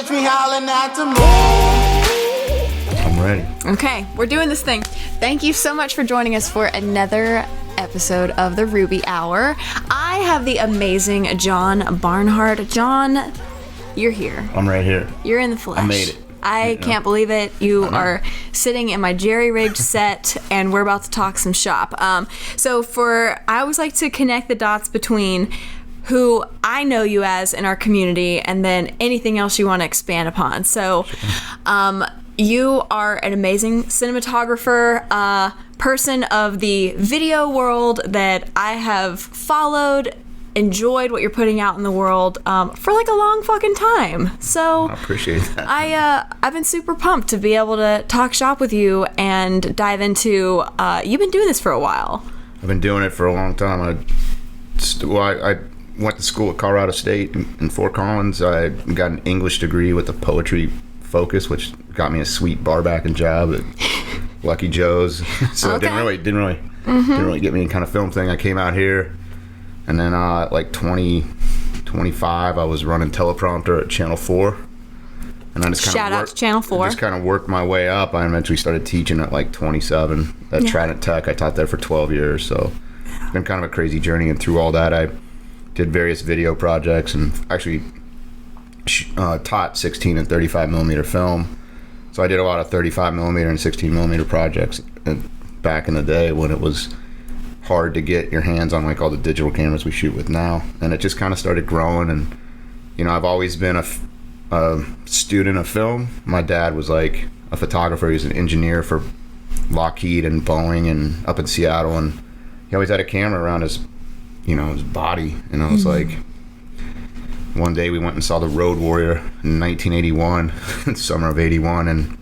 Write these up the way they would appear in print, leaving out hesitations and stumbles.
catch me howling at the moon. I'm ready. Okay, we're doing this thing. Thank you so much for joining us for another episode of the Ruby Hour. I have the amazing John Barnhardt. John, you're here. I'm right here. You're in the flesh. I made it. I can't believe it. You are sitting in my jerry-rigged set, and we're about to talk some shop. I always like to connect the dots between who I know you as in our community and then anything else you want to expand upon. So, you are an amazing cinematographer, person of the video world that I have followed, enjoyed what you're putting out in the world for like a long fucking time. So I appreciate that. I've been super pumped to be able to talk shop with you and dive into. You've been doing this for a while. I've been doing it for a long time. I went to school at Colorado State in Fort Collins. I got an English degree with a poetry focus, which got me a sweet barbacking job at Lucky Joe's. So Okay. it didn't really get me any kind of film thing. I came out here, and then like 25, I was running teleprompter at Channel 4. And I just kind Shout out to Channel 4. Just kind of worked my way up. I eventually started teaching at like 27 at Trident Tech. I taught there for 12 years, so it's been kind of a crazy journey. And through all that, I did various video projects and actually taught 16 and 35 millimeter film. So I did a lot of 35 millimeter and 16 millimeter projects back in the day when it was hard to get your hands on like all the digital cameras we shoot with now. And it just kind of started growing. And you know, I've always been a student of film. My dad was like a photographer. He was an engineer for Lockheed and Boeing and up in Seattle, and he always had a camera around his body. And I was like, one day we went and saw The Road Warrior in 1981, summer of 81, and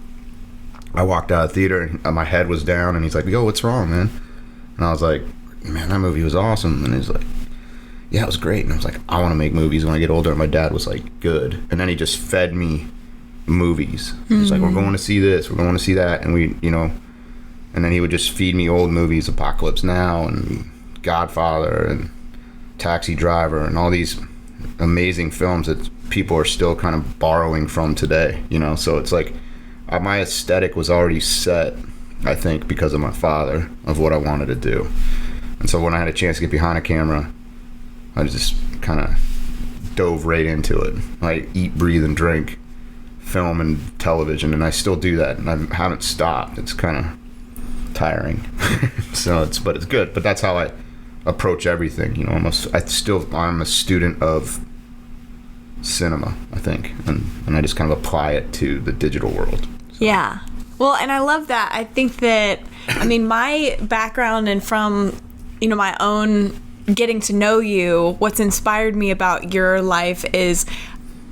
I walked out of the theater and my head was down, and he's like, yo, what's wrong, man? And I was like, man, that movie was awesome. And he's like, yeah, it was great. And I was like, I want to make movies when I get older. And my dad was like, good. And then he just fed me movies. He's like, we're going to see this, we're going to see that. And and then he would just feed me old movies, Apocalypse Now and Godfather and Taxi Driver and all these amazing films that people are still kind of borrowing from today, So it's like my aesthetic was already set, I think, because of my father, of what I wanted to do. And so when I had a chance to get behind a camera, I just kind of dove right into it. I eat, breathe, and drink film and television, and I still do that, and I haven't stopped. It's kind of tiring. But it's good. But that's how I approach everything. I'm a student of cinema, I think, and I just kind of apply it to the digital world. So. Yeah. Well, and I love that. I think that, my background and from, my own getting to know you, what's inspired me about your life is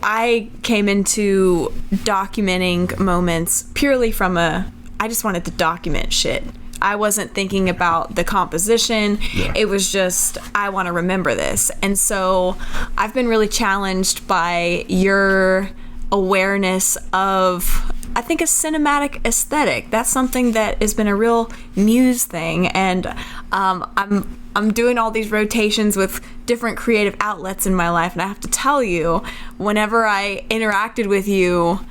I came into documenting moments purely from I just wanted to document shit. I wasn't thinking about the composition. Yeah. It was just, I want to remember this. And so I've been really challenged by your awareness of, I think, a cinematic aesthetic. That's something that has been a real muse thing. And I'm doing all these rotations with different creative outlets in my life. And I have to tell you, whenever I interacted with you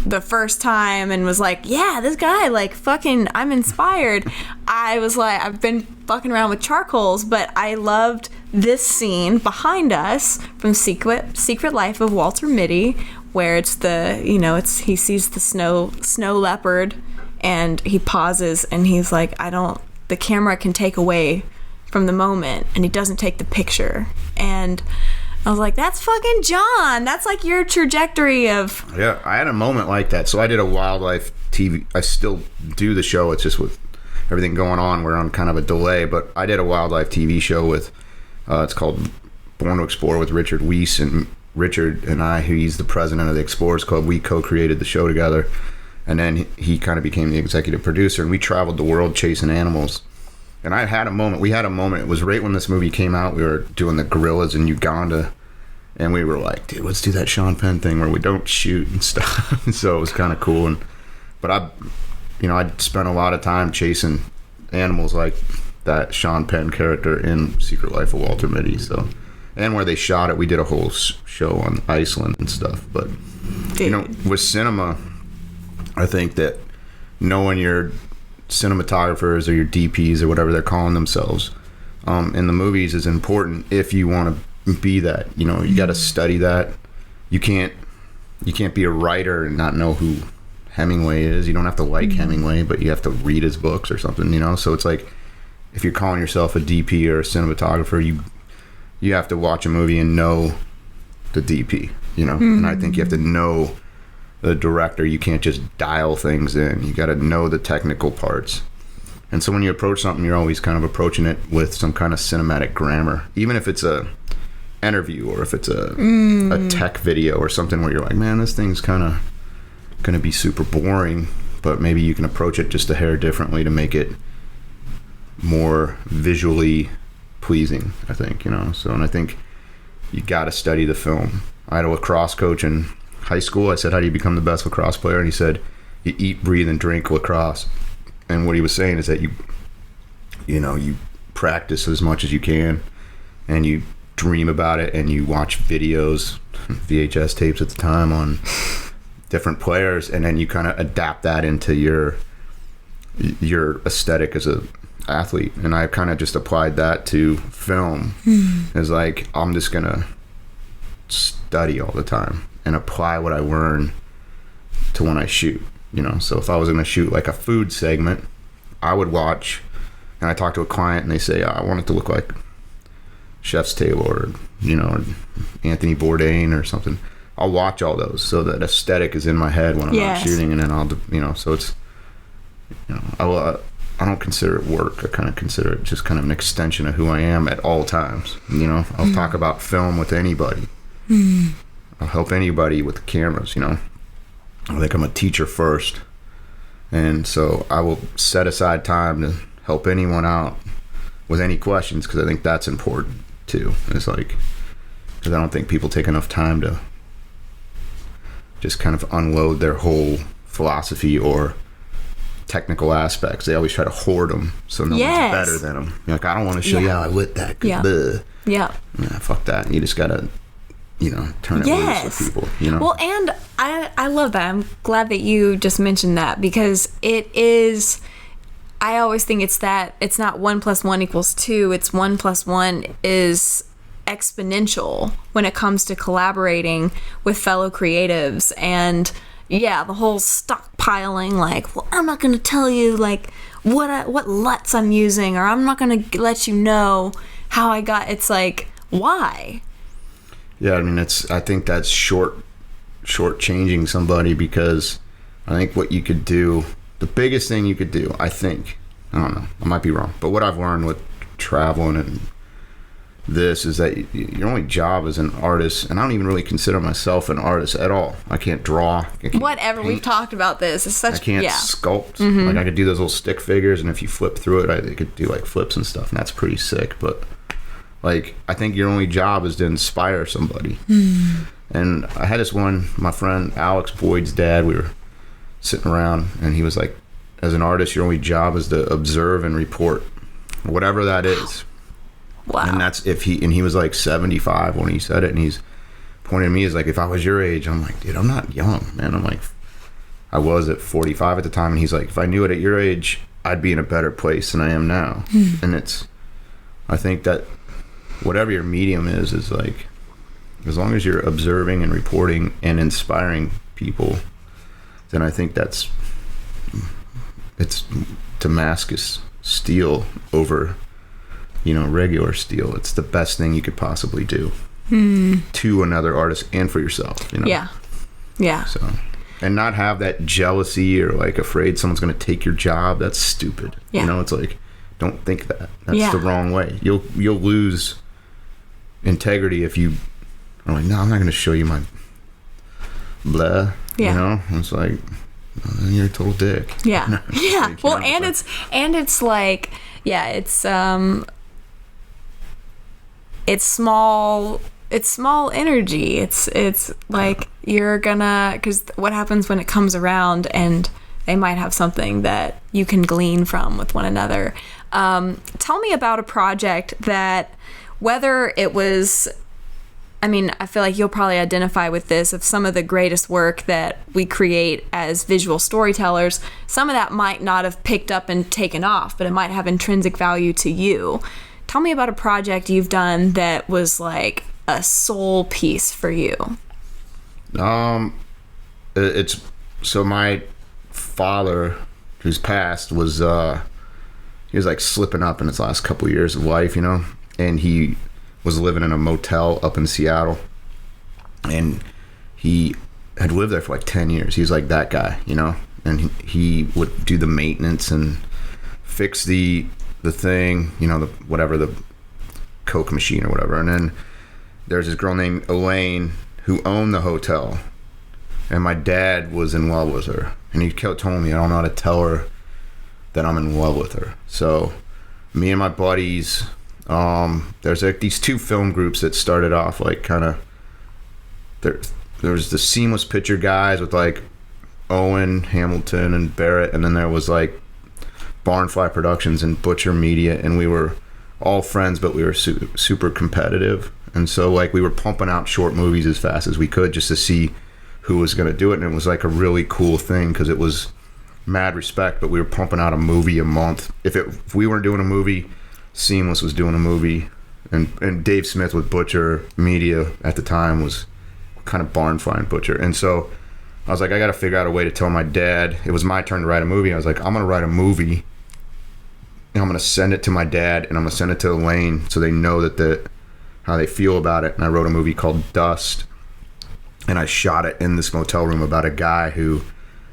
the first time and was like, yeah, this guy, like, fucking, I'm inspired. I was like, I've been fucking around with charcoals, but I loved this scene behind us from Secret Life of Walter Mitty, where it's he sees the snow leopard and he pauses and he's like, the camera can take away from the moment, and he doesn't take the picture. And I was like, that's fucking John. That's like your trajectory of... Yeah, I had a moment like that. So I did a wildlife TV. I still do the show. It's just with everything going on, we're on kind of a delay. But I did a wildlife TV show with, it's called Born to Explore with Richard Weiss. And Richard and I, he's the president of the Explorers Club, we co-created the show together. And then he kind of became the executive producer. And we traveled the world chasing animals. And we had a moment, it was right when this movie came out, we were doing the gorillas in Uganda, and we were like, dude, let's do that Sean Penn thing where we don't shoot and stuff. So it was kind of cool. But I spent a lot of time chasing animals like that Sean Penn character in Secret Life of Walter Mitty. So and where they shot it. We did a whole show on Iceland and stuff. But you know, with cinema, I think that knowing your cinematographers or your DPs or whatever they're calling themselves in the movies is important if you want to be that. You know, you got to study that. You can't be a writer and not know who Hemingway is. You don't have to like Hemingway, but you have to read his books or something, you know? So it's like, if you're calling yourself a DP or a cinematographer, you have to watch a movie and know the DP, you know? And I think you have to know the director. You can't just dial things in. You got to know the technical parts. And so when you approach something, you're always kind of approaching it with some kind of cinematic grammar, even if it's a interview or if it's a tech video or something where you're like, man, this thing's kind of going to be super boring, but maybe you can approach it just a hair differently to make it more visually pleasing, I think, you know. So, and I think you got to study the film. I had a lacrosse coach in high school. I said, how do you become the best lacrosse player? And he said, you eat, breathe, and drink lacrosse. And what he was saying is that you practice as much as you can, and you dream about it, and you watch videos, VHS tapes at the time, on different players, and then you kind of adapt that into your aesthetic as a athlete. And I kind of just applied that to film. It's like, I'm just gonna study all the time and apply what I learn to when I shoot, you know. So if I was gonna shoot like a food segment, I would watch, and I talk to a client and they say, I want it to look like Chef's Table or, you know, or Anthony Bourdain or something. I'll watch all those so that aesthetic is in my head when I'm out shooting, and then I'll, you know, so it's, you know, I don't consider it work. I kind of consider it just kind of an extension of who I am at all times. You know, I'll talk about film with anybody. I'll help anybody with the cameras, you know. I think I'm a teacher first. And so I will set aside time to help anyone out with any questions, because I think that's important too. It's like, because I don't think people take enough time to just kind of unload their whole philosophy or technical aspects. They always try to hoard them so no one's better than them. You're like, I don't want to show you how I lit that. Yeah, fuck that. You just gotta, you know, turn it loose with people, you know. Well, and I love that. I'm glad that you just mentioned that, because it is, I always think it's that it's not 1 + 1 = 2. It's 1 + 1 is exponential when it comes to collaborating with fellow creatives. And yeah, the whole stockpiling, like, well, I'm not going to tell you like what LUTs I'm using, or I'm not going to let you know how I got. It's like, why? Yeah, I mean, I think that's short-changing somebody, because I think what you could do, the biggest thing you could do, I think, I don't know, I might be wrong, but what I've learned with traveling and this is that your only job as an artist, and I don't even really consider myself an artist at all. I can't draw. Whatever, we've talked about this. It's such, I can't sculpt. Like, I could do those little stick figures, and if you flip through it, I could do like flips and stuff, and that's pretty sick. But like, I think your only job is to inspire somebody. And I had this one, my friend Alex Boyd's dad, we were sitting around, and he was like, as an artist, your only job is to observe and report, whatever that is. Wow. And that's he was like 75 when he said it, and he's pointing at me as like, if I was your age. I'm like, dude, I'm not young, man. I'm like, I was at 45 at the time, and he's like, if I knew it at your age, I'd be in a better place than I am now. And I think that whatever your medium is like, as long as you're observing and reporting and inspiring people, then I think it's Damascus steel over, you know, regular steel. It's the best thing you could possibly do to another artist and for yourself, you know. Yeah. So, and not have that jealousy or like afraid someone's going to take your job. That's stupid. You know, it's like, don't think that. That's the wrong way. You'll lose integrity if you are like, no, I'm not going to show you my blah. You know, it's like, you're a total dick. Yeah. Well, and it's like, it's small energy. It's like, you're gonna, because what happens when it comes around, and they might have something that you can glean from with one another. Tell me about a project that, whether it was I mean, I feel like you'll probably identify with this, of some of the greatest work that we create as visual storytellers. Some of that might not have picked up and taken off, but it might have intrinsic value to you. Tell me about a project you've done that was like a soul piece for you. It's so my father, who's passed, was he was like slipping up in his last couple of years of life, you know, and he was living in a motel up in Seattle, and he had lived there for like 10 years. He was like that guy, you know, and he would do the maintenance and fix the thing, you know, the Coke machine or whatever. And then there's this girl named Elaine who owned the hotel, and my dad was in love with her, and he kept telling me I don't know how to tell her that I'm in love with her. So me and my buddies, there's like these two film groups that started off like kind of, there was the Seamless Picture guys with like Owen, Hamilton, and Barrett, and then there was like Barnfly Productions and Butcher Media, and we were all friends, but we were super competitive, and so like we were pumping out short movies as fast as we could just to see who was going to do it. And it was like a really cool thing because it was mad respect, but we were pumping out a movie a month. If we weren't doing a movie, Seamless was doing a movie, and Dave Smith with Butcher Media at the time was kind of Barnfly and Butcher. And so I was like, I got to figure out a way to tell my dad. It was my turn to write a movie. I was like, I'm going to write a movie, and I'm going to send it to my dad, and I'm going to send it to Elaine so they know how they feel about it. And I wrote a movie called Dust, and I shot it in this motel room about a guy who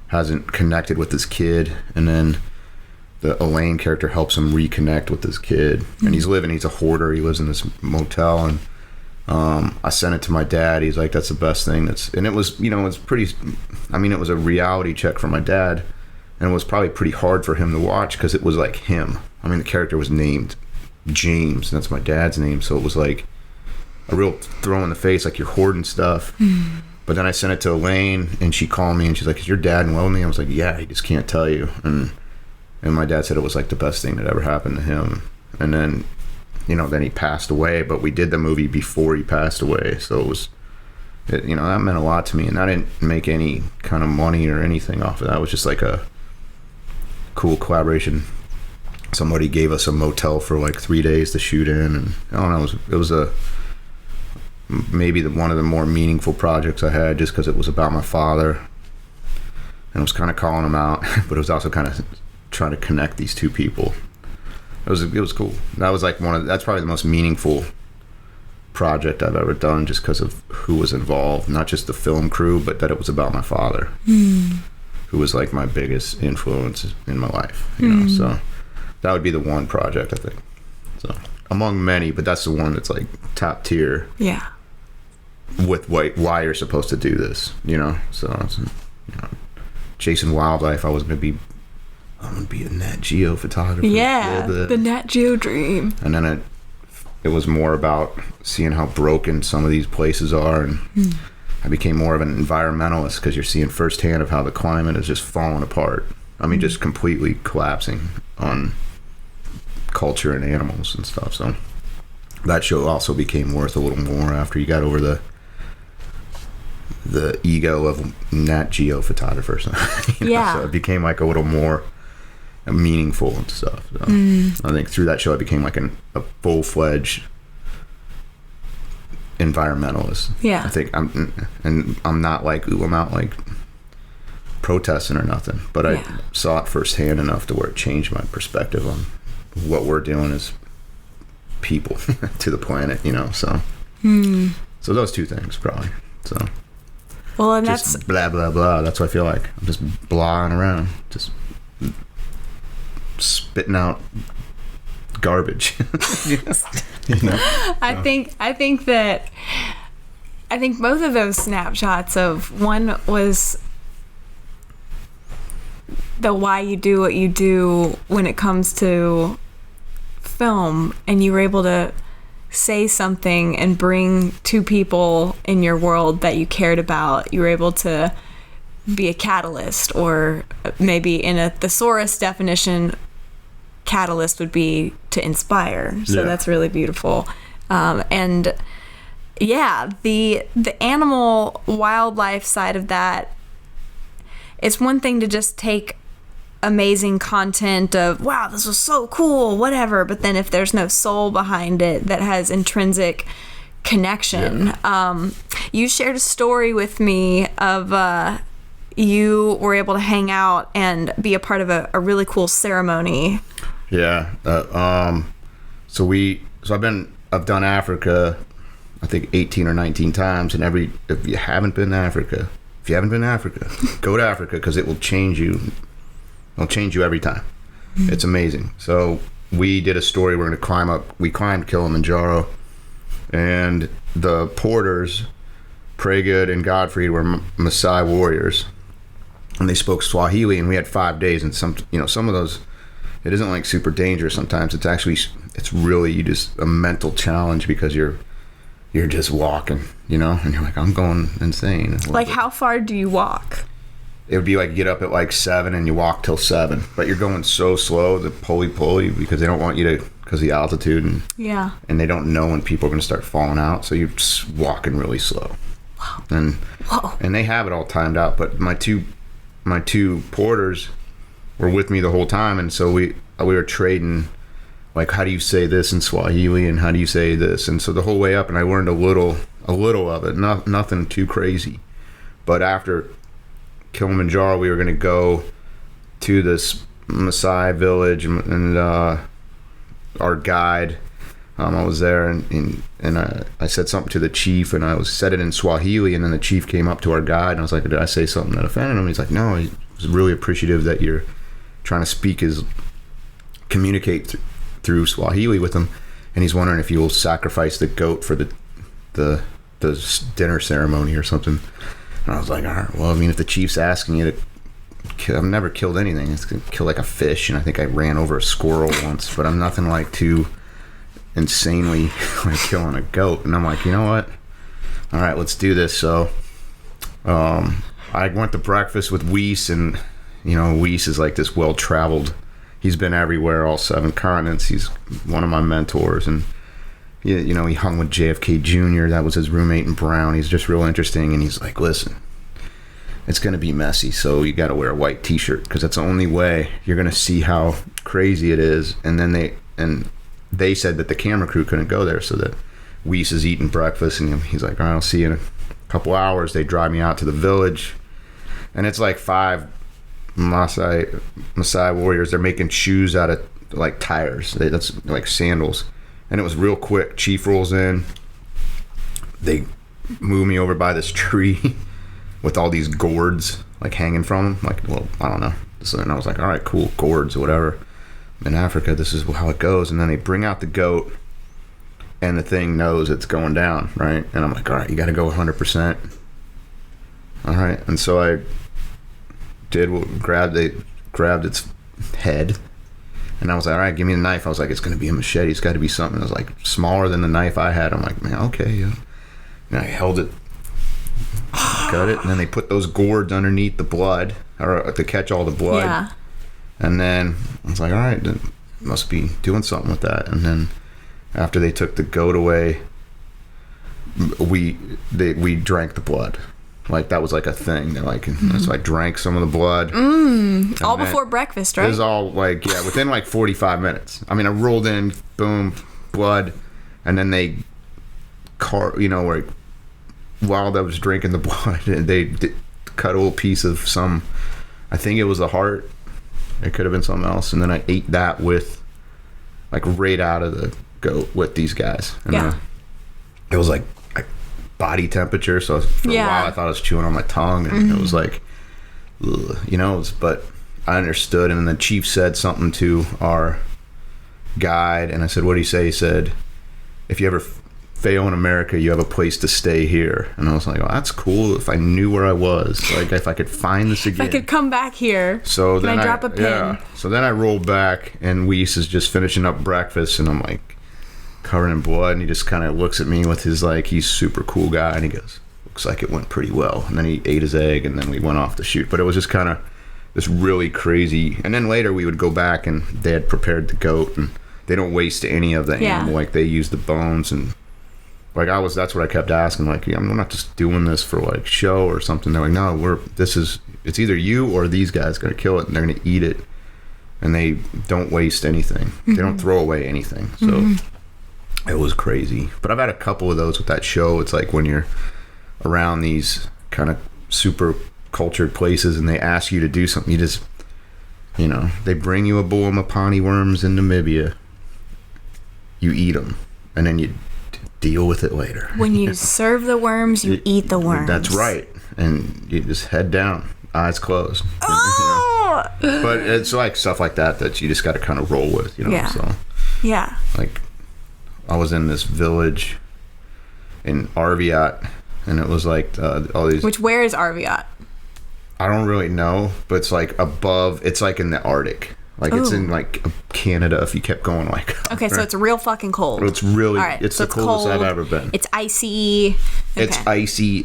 hasn't connected with his kid, and then the Elaine character helps him reconnect with this kid. And he's a hoarder. He lives in this motel, and I sent it to my dad. He's like, that's the best thing. And it was, you know, it's pretty, I mean, it was a reality check for my dad, and it was probably pretty hard for him to watch because it was like him. I mean, the character was named James, and that's my dad's name, so it was like a real throw in the face, like you're hoarding stuff. But then I sent it to Elaine, and she called me, and she's like, is your dad in love with me? I was like, yeah, he just can't tell you. And my dad said it was like the best thing that ever happened to him. And then, you know, then he passed away, but we did the movie before he passed away. So you know, that meant a lot to me. And I didn't make any kind of money or anything off of that. It was just like a cool collaboration. Somebody gave us a motel for like 3 days to shoot in. And I don't know, it was maybe one of the more meaningful projects I had, just because it was about my father. And it was kind of calling him out, but it was also kind of trying to connect these two people. It was cool. That was like that's probably the most meaningful project I've ever done, just because of who was involved, not just the film crew, but that it was about my father, who was like my biggest influence in my life, you know. So that would be the one project, I think. So among many, but that's the one that's like top tier. Yeah. With why you're supposed to do this, you know. So it's, you know, chasing wildlife, I'm gonna be a Nat Geo photographer. Yeah, the Nat Geo dream. And then it was more about seeing how broken some of these places are, and I became more of an environmentalist because you're seeing firsthand of how the climate is just falling apart. I mean, just completely collapsing on culture and animals and stuff. So that show also became worth a little more after you got over the ego of Nat Geo photographer. So, you know, so it became like a little more meaningful and stuff. So I think through that show I became like a full-fledged environmentalist. Yeah. I think I'm not like, I'm not like protesting or nothing, but I saw it firsthand enough to where it changed my perspective on what we're doing as people to the planet, you know. So so those two things probably. So well, and just that's blah blah blah. That's what I feel like. I'm just blahing around, just spitting out garbage. You know? I think both of those snapshots of, one was the why you do what you do when it comes to film, and you were able to say something and bring two people in your world that you cared about. You were able to be a catalyst, or maybe in a thesaurus definition, catalyst would be to inspire. So that's really beautiful. And yeah, the animal wildlife side of that, it's one thing to just take amazing content of, wow, this was so cool, whatever, but then if there's no soul behind it that has intrinsic connection. You shared a story with me of you were able to hang out and be a part of a really cool ceremony. Yeah. So I've done Africa, I think 18 or 19 times, and if you haven't been to Africa, go to Africa, because it will change you. It'll change you every time. It's amazing. So we did a story. We climbed Kilimanjaro, and the porters, Pragood and Godfrey, were Maasai warriors, and they spoke Swahili, and we had 5 days, and some of those, it isn't like super dangerous sometimes. It's really just a mental challenge, because you're just walking, and you're like, I'm going insane. Like, how far do you walk? It would be like, get up at like 7 and you walk till 7, but you're going so slow, the pulley, because they don't want you to, because of the altitude, and they don't know when people are going to start falling out, so you're just walking really slow. Wow. And they have it all timed out, but my two porters were with me the whole time, and so we were trading, like, how do you say this in Swahili, and how do you say this, and so the whole way up, and I learned a little of it, nothing too crazy. But after Kilimanjaro, we were going to go to this Maasai village, and our guide, I was there, and I said something to the chief, and I said it in Swahili, and then the chief came up to our guide, and I was like, did I say something that offended him? He's like, no, he was really appreciative that you're trying to communicate through Swahili with him, and he's wondering if you'll sacrifice the goat for the dinner ceremony or something. And I was like, all right, well, I mean, if the chief's asking you to kill, I've never killed anything. It's gonna kill like a fish, and I think I ran over a squirrel once, but I'm nothing like too insanely like killing a goat. And I'm like, you know what? All right, let's do this. So I went to breakfast with Weiss, and Weiss is like this well-traveled. He's been everywhere, all 7 continents. He's one of my mentors, and he hung with JFK Jr. That was his roommate in Brown. He's just real interesting, and he's like, listen, it's going to be messy, so you got to wear a white t-shirt, because that's the only way you're going to see how crazy it is. And then they said that the camera crew couldn't go there, so that Weiss is eating breakfast, and he's like, all right, I'll see you in a couple hours. They drive me out to the village, and it's like 5 Maasai warriors. They're making shoes out of like tires. That's like sandals. And it was real quick. Chief rolls in. They move me over by this tree with all these gourds like hanging from them. Like, well, I don't know. So then I was like, all right, cool, gourds or whatever. In Africa, this is how it goes. And then they bring out the goat, and the thing knows it's going down, right? And I'm like, all right, you got to go 100%. All right. And so I grabbed its head. And I was like, all right, give me the knife. I was like, it's going to be a machete. It's got to be something. It was like smaller than the knife I had. I'm like, man, okay. Yeah. And I held it, cut it, and then they put those gourds underneath the blood, or to catch all the blood. Yeah. And then I was like, all right, then must be doing something with that. And then after they took the goat away, we drank the blood. Like, that was like a thing. They're like, so I drank some of the blood. All before breakfast, right? It was all like, yeah, within like 45 minutes. I mean, I rolled in, boom, blood, and then they, where while I was drinking the blood, they cut a little piece of some, I think it was the heart. It could have been something else. And then I ate that with, like, right out of the goat with these guys. And it was like body temperature, so for a while I thought I was chewing on my tongue, and it was like, ugh, but I understood. And then the chief said something to our guide, and I said, what did he say? He said, if you ever fail in America, you have a place to stay here. And I was like, oh, that's cool. If I knew where I was, like, if I could find this again, if I could come back here, so can then I drop a pin? Yeah. So then I rolled back, and Weiss is just finishing up breakfast, and I'm like covered in blood, and he just kind of looks at me with his, like, he's super cool guy, and he goes, looks like it went pretty well. And then he ate his egg, and then we went off to shoot. But it was just kind of this really crazy. And then later we would go back, and they had prepared the goat, and they don't waste any of the animal. Like, they use the bones and Like that's what I kept asking. Like, I'm not just doing this for like show or something. They're like, no, it's either you or these guys gonna kill it and they're gonna eat it, and they don't waste anything. They don't throw away anything. So it was crazy. But I've had a couple of those with that show. It's like when you're around these kind of super cultured places and they ask you to do something, you just, they bring you a bowl of Mapani worms in Namibia. You eat them, and then you deal with it later. When you serve the worms, you eat the worms. That's right. And you just head down, eyes closed. Oh! But it's like stuff like that you just got to kind of roll with, Yeah. So, yeah. like, I was in this village in Arviat, and it was like all these. Where is Arviat? I don't really know, but it's like above. It's like in the Arctic. Like, it's in like Canada if you kept going like. Okay, so it's real fucking cold. It's really. All right, it's so the coldest cold. I've ever been. It's icy. Okay. It's icy.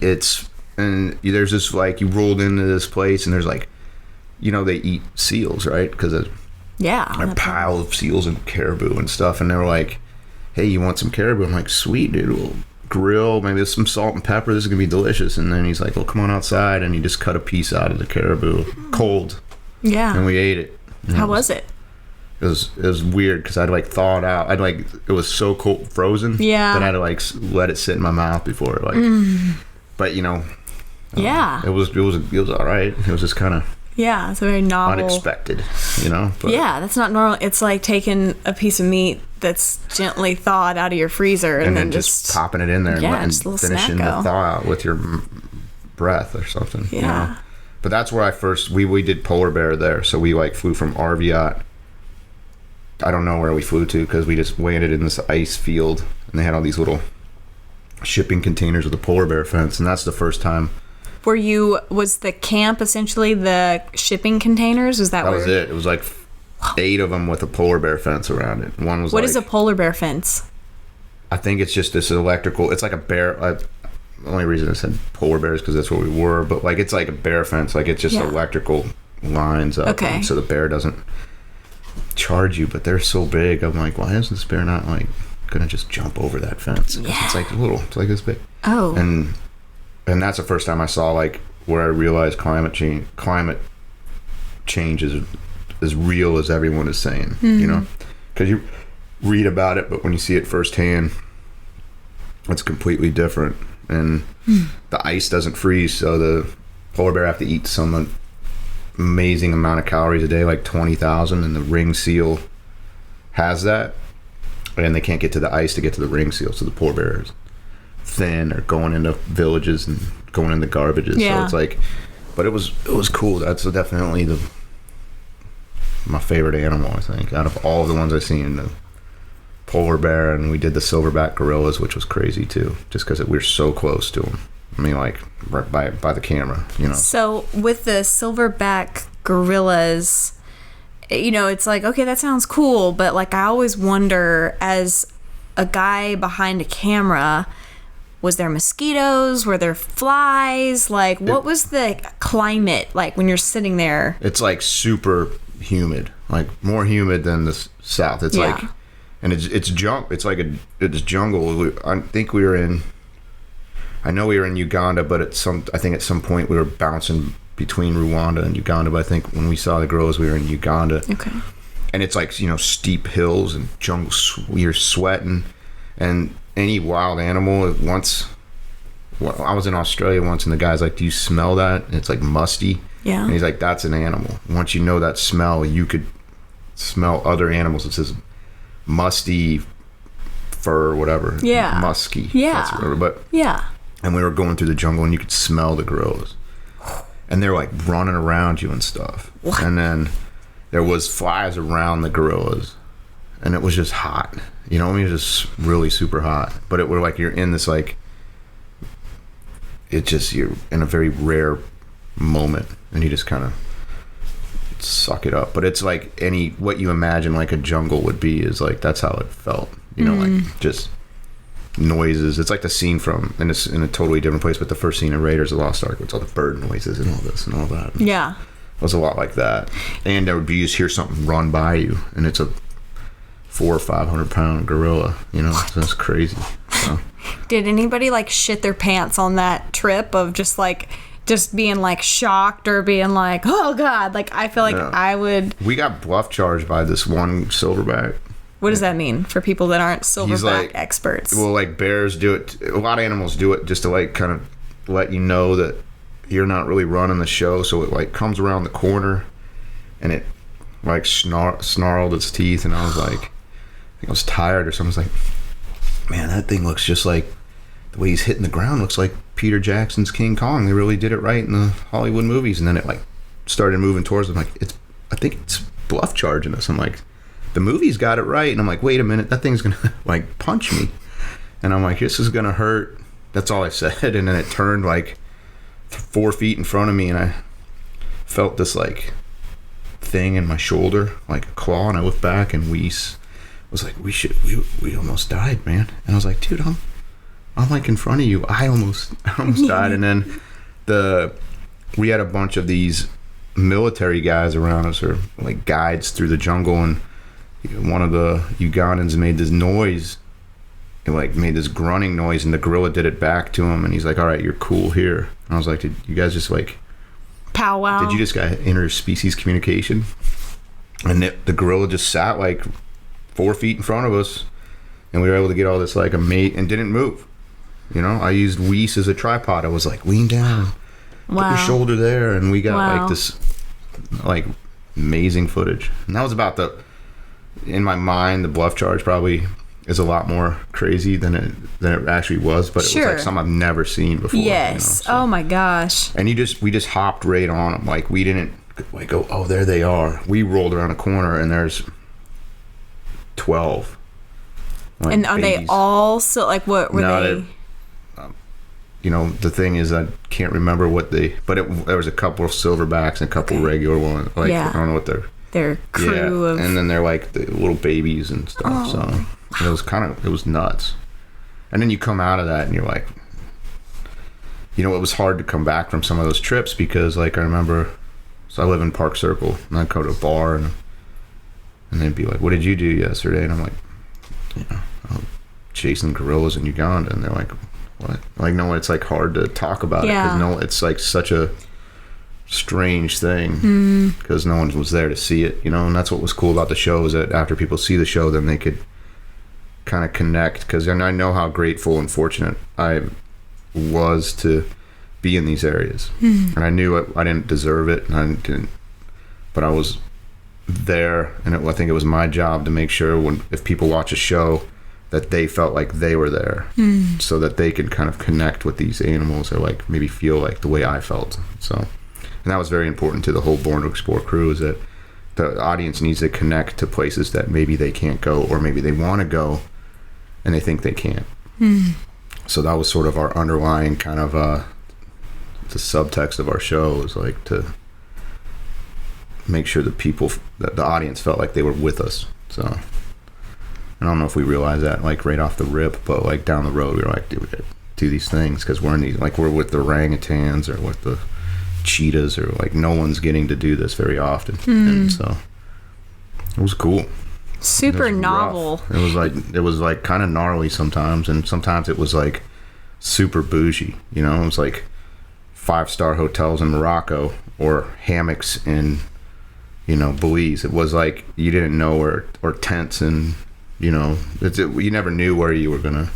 And there's this, like, you rolled into this place and there's like, they eat seals, right? Because a pile of seals and caribou and stuff, and they were like, hey, you want some caribou? I'm like, sweet, dude. We'll grill, maybe there's some salt and pepper, this is gonna be delicious. And then he's like, well, come on outside, and he just cut a piece out of the caribou cold, and we ate it. How was it? It was weird because I'd like thaw it out. It was so cold, frozen. Yeah. That I had to like let it sit in my mouth before it But it was all right. It was just kind of it's a very novel, unexpected, But that's not normal. It's like taking a piece of meat that's gently thawed out of your freezer and then just popping it in there and finishing the thaw out with your breath or something. Yeah. But that's where I first we did polar bear there. So we like flew from Arviat. I don't know where we flew to because we just landed in this ice field, and they had all these little shipping containers with a polar bear fence, and that's the first time. Was the camp essentially the shipping containers? That was it. It was like 8 of them with a polar bear fence around it. One was What is a polar bear fence? I think it's just this electrical. It's like a bear. The only reason I said polar bears because that's what we were. But like it's like a bear fence. Like it's just electrical lines up. Okay. So the bear doesn't charge you. But they're so big. I'm like, why is this bear not like gonna just jump over that fence? Yeah. It's like little. It's like this big. Oh. And that's the first time I saw like where I realized climate change is as real as everyone is saying. Because you read about it, but when you see it firsthand, it's completely different. And the ice doesn't freeze, so the polar bear have to eat some amazing amount of calories a day, like 20,000, and the ring seal has that, and they can't get to the ice to get to the ring seal, so the polar bear is thin or going into villages and going into garbages. So it's like, but it was cool. That's definitely my favorite animal, I think, out of all of the ones I've seen. The polar bear, and we did the silverback gorillas, which was crazy too, just because we were so close to them. I mean, like right by the camera, So with the silverback gorillas, it's like, okay, that sounds cool, but like I always wonder, as a guy behind a camera, was there mosquitoes? Were there flies? Like, what was the climate like when you're sitting there? It's like super humid, like more humid than the south. It's like, and it's jungle. It's like it's jungle. I know we were in Uganda, but I think at some point we were bouncing between Rwanda and Uganda. But I think when we saw the gorillas, we were in Uganda. Okay. And it's like, steep hills and jungle. You're sweating, and any wild animal. I was in Australia once, and the guy's like, "Do you smell that?" And it's like musty. Yeah. And he's like, "That's an animal." Once you know that smell, you could smell other animals. It says musty fur or whatever. Yeah. Musky. Yeah. And we were going through the jungle, and you could smell the gorillas, and they're like running around you and stuff. What? And then there was flies around the gorillas, and it was just hot. It was just really super hot. But it were like you're in this like, you're in a very rare moment, and you just kind of suck it up. But it's like what you imagine like a jungle would be is like, that's how it felt. Like just noises. It's like the scene and it's in a totally different place, but the first scene in Raiders of the Lost Ark, with all the bird noises and all this and all that. Yeah. It was a lot like that. And there would be, you just hear something run by you, and it's a 400 or 500 pound gorilla, so it's crazy. So Did anybody like shit their pants on that trip of just being like shocked or being like, oh God, like I feel like I would. We got bluff charged by this one silverback. What does that mean for people that aren't silverback like, experts? Well, like bears do it. A lot of animals do it just to like kind of let you know that you're not really running the show. So it like comes around the corner and it like snarled its teeth. And I was like, I think I was tired or something. I was like, man, that thing looks just like the way he's hitting the ground looks like Peter Jackson's King Kong. They really did it right in the Hollywood movies. And then it like started moving towards them. Like, I think it's bluff charging us. I'm like, the movie's got it right. And I'm like, wait a minute, that thing's gonna like punch me. And I'm like, this is gonna hurt. That's all I said. And then it turned like 4 feet in front of me, and I felt this like thing in my shoulder, like a claw, and I looked back, and Weiss was like, we almost died, man. And I was like, dude, I'm like in front of you. I almost died. And then we had a bunch of these military guys around us, or like guides through the jungle, and one of the Ugandans made this noise. It like made this grunting noise, and the gorilla did it back to him, and he's like, all right, you're cool here. And I was like, did you guys just like powwow? Did you just got interspecies communication? And the gorilla just sat like 4 feet in front of us, and we were able to get all this like a mate and didn't move. I used Weiss as a tripod. I was like, lean down, put your shoulder there, and we got like this like amazing footage. And that was about in my mind, the bluff charge probably is a lot more crazy than it actually was, but it was like something I've never seen before. Yes. Oh my gosh. And we just hopped right on them. Like, we didn't like go, oh, there they are. We rolled around a corner, and there's 12. Like, and are babies. They all still like, what were they? The thing is, I can't remember what there was a couple of silverbacks and a couple regular ones. Like, I don't know what their crew of, and then they're like the little babies and stuff. Oh. So it was nuts. And then you come out of that and you're like, it was hard to come back from some of those trips, because like I remember, so I live in Park Circle, and I'd go to a bar, and they'd be like, what did you do yesterday? And I'm like, I'm chasing gorillas in Uganda. And they're like, what? Like, no, it's like hard to talk about it, because it's like such a strange thing, because no one was there to see it, and that's what was cool about the show, is that after people see the show, then they could kind of connect, because I know how grateful and fortunate I was to be in these areas, and I knew I didn't deserve it, and but I was there, and I think it was my job to make sure if people watch a show, that they felt like they were there, so that they could kind of connect with these animals, or like maybe feel like the way I felt. So. And that was very important to the whole Born to Explore crew, is that the audience needs to connect to places that maybe they can't go, or maybe they want to go and they think they can't. So that was sort of our underlying kind of the subtext of our show, was like to make sure that the audience felt like they were with us. So I don't know if we realized that like right off the rip, but like down the road we were like, dude, we gotta do these things, because we're with the orangutans or with the cheetahs, or like no one's getting to do this very often. And so it was cool. Super novel. It was like kind of gnarly sometimes, and sometimes it was like super bougie, it was like 5-star hotels in Morocco or hammocks in Belize. It was like you didn't know or tents, and you never knew where you were gonna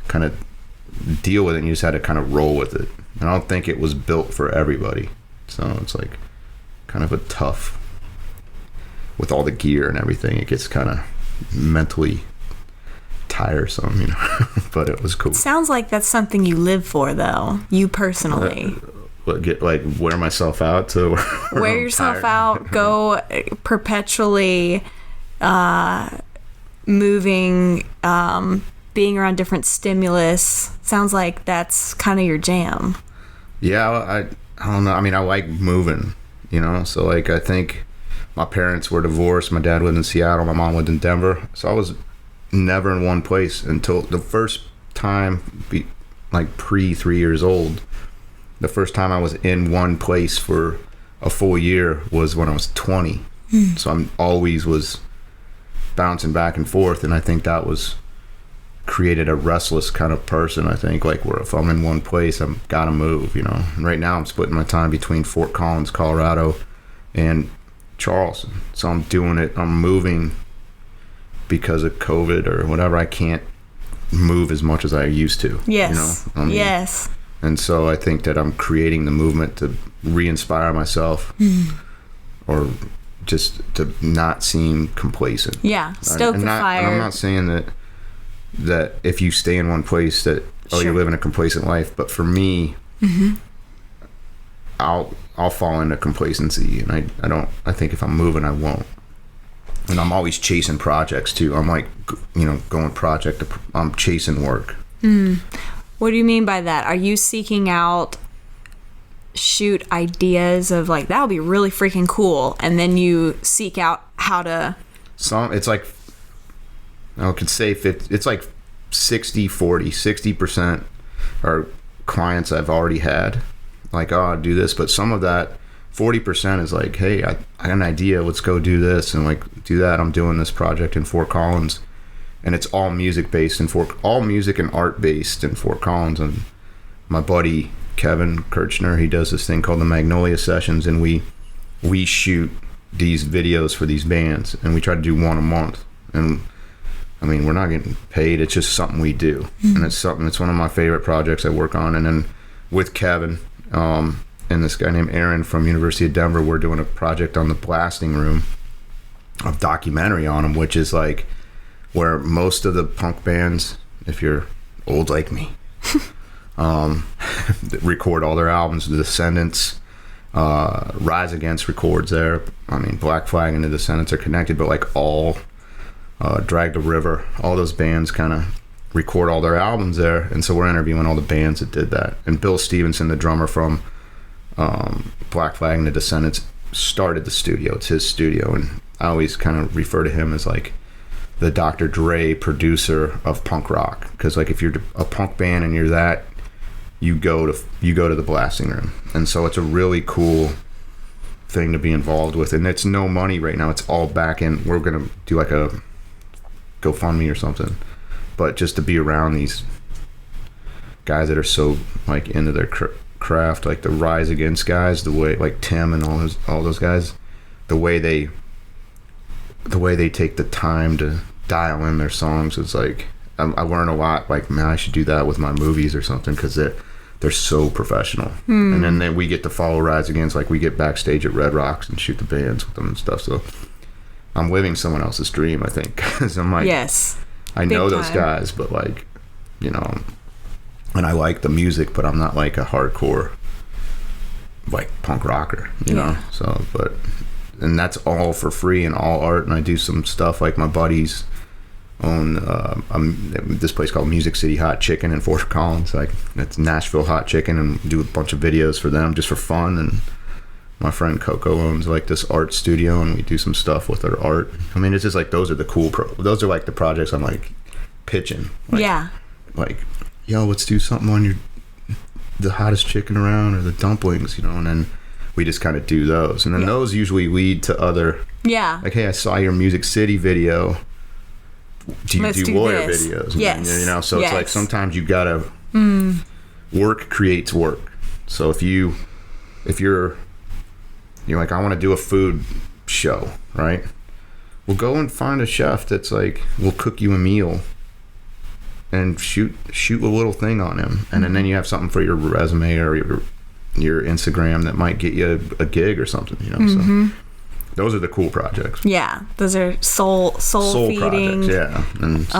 kind of deal with it, and you just had to kind of roll with it. And I don't think it was built for everybody. So it's like kind of a tough, with all the gear and everything, it gets kind of mentally tiresome, but it was cool. Sounds like that's something you live for, though, you personally. Wear myself out to wear yourself out, go perpetually moving, being around different stimulus. Sounds like that's kind of your jam. Yeah, I don't know. I mean, I like moving, so like I think my parents were divorced. My dad lived in Seattle, my mom lived in Denver, so I was never in one place until the first time, like pre 3 years old. The first time I was in one place for a full year was when I was 20. So I'm always was bouncing back and forth, and I think that was created a restless kind of person, I think, like where if I'm in one place, I've got to move, you know. And right now I'm splitting my time between Fort Collins, Colorado and Charleston. So I'm doing it, I'm moving because of COVID or whatever. I can't move as much as I used to. Yes. You know? I mean, yes. And so I think that I'm creating the movement to re-inspire myself or just to not seem complacent. Yeah, stoke the fire. And I'm not saying that if you stay in one place that you're living a complacent life, but for me, I'll fall into complacency, and I think if I'm moving, I won't. And I'm always chasing projects too. I'm like, you know, going project to I'm chasing work. What do you mean by that? Are you seeking out shoot ideas of like, that would be really freaking cool, and then you seek out how to it's like, I could say 50, it's like 60-40. 60% are clients I've already had, like, oh, I'll do this, but some of that 40% is like, hey, I got an idea, let's go do this, and like do that. I'm doing this project in Fort Collins, and it's all music based all music and art based in Fort Collins. And my buddy Kevin Kirchner, he does this thing called the Magnolia Sessions, and we shoot these videos for these bands, and we try to do one a month. And I mean, we're not getting paid, it's just something we do. And it's one of my favorite projects I work on. And then with Kevin and this guy named Aaron from University of Denver, we're doing a project on the Blasting Room, a documentary on them, which is like where most of the punk bands, if you're old like me, record all their albums. The Descendants, Rise Against records there. I mean, Black Flag and the Descendants are connected, but like all Drag the River, all those bands kind of record all their albums there. And so we're interviewing all the bands that did that. And Bill Stevenson, the drummer from Black Flag and the Descendants, started the studio. It's his studio, and I always kind of refer to him as like the Dr. Dre producer of punk rock, because like if you're a punk band and you're that, you go to the Blasting Room. And so it's a really cool thing to be involved with, and it's no money right now. It's all back in. We're gonna do like a GoFundMe or something, but just to be around these guys that are so like into their craft, like the Rise Against guys, the way like Tim and all those guys, the way they take the time to dial in their songs, it's like I learn a lot. Like, man, I should do that with my movies or something, because they're so professional. And then we get to follow Rise Against, like we get backstage at Red Rocks and shoot the bands with them and stuff. So I'm living someone else's dream, I think, because I'm like, yes, I know those guys, but like, you know, and I like the music, but I'm not like a hardcore like punk rocker, you know. So, and that's all for free and all art. And I do some stuff like my buddies own this place called Music City Hot Chicken in Fort Collins. Like, it's Nashville hot chicken, and do a bunch of videos for them just for fun. And my friend Coco owns like this art studio, and we do some stuff with our art. I mean, it's just like, those are the cool those are like the projects I'm like pitching. Like, like, yo, let's do something on the hottest chicken around, or the dumplings, you know. And then we just kind of do those, and then those usually lead to other like, hey, I saw your Music City video, do you do lawyer videos? Yes. You know, so it's like sometimes you gotta work creates work. So if you're like, I want to do a food show, right? Well, go and find a chef that's like, will cook you a meal and shoot a little thing on him, and then you have something for your resume or your Instagram that might get you a gig or something, you know. So those are the cool projects. Yeah, those are soul feeding projects. Yeah. And so,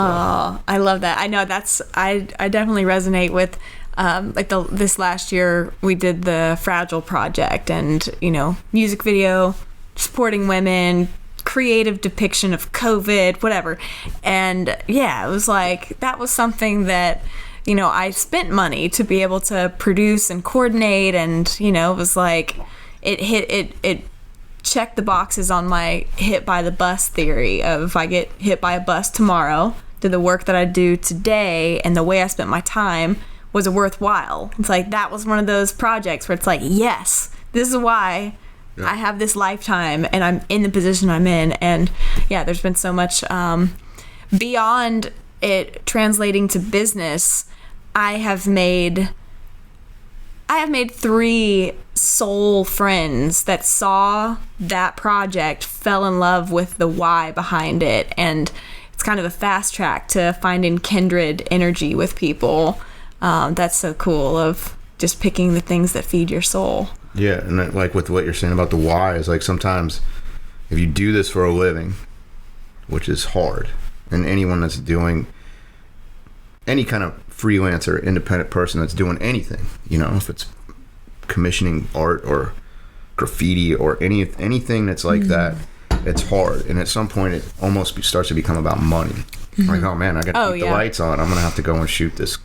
I love that. I know I definitely resonate with like this last year we did the Fragile project, and you know, music video supporting women, creative depiction of COVID, whatever. And yeah, it was like, that was something that, you know, I spent money to be able to produce and coordinate, and you know, it was like it checked the boxes on my hit by the bus theory of, if I get hit by a bus tomorrow, did the work that I do today and the way I spent my time, was it worthwhile? It's like, that was one of those projects where it's like, yes, this is why I have this lifetime and I'm in the position I'm in. And yeah, there's been so much beyond it translating to business, I have made 3 soul friends that saw that project, fell in love with the why behind it, and it's kind of a fast track to finding kindred energy with people. That's so cool, of just picking the things that feed your soul. Yeah, and that, like with what you're saying about the why, is like sometimes if you do this for a living, which is hard, and anyone that's doing any kind of freelancer, independent person that's doing anything, you know, if it's commissioning art or graffiti or anything that's like that, it's hard, and at some point it almost starts to become about money. Like, oh man, I got to keep the lights on, I'm gonna have to go and shoot this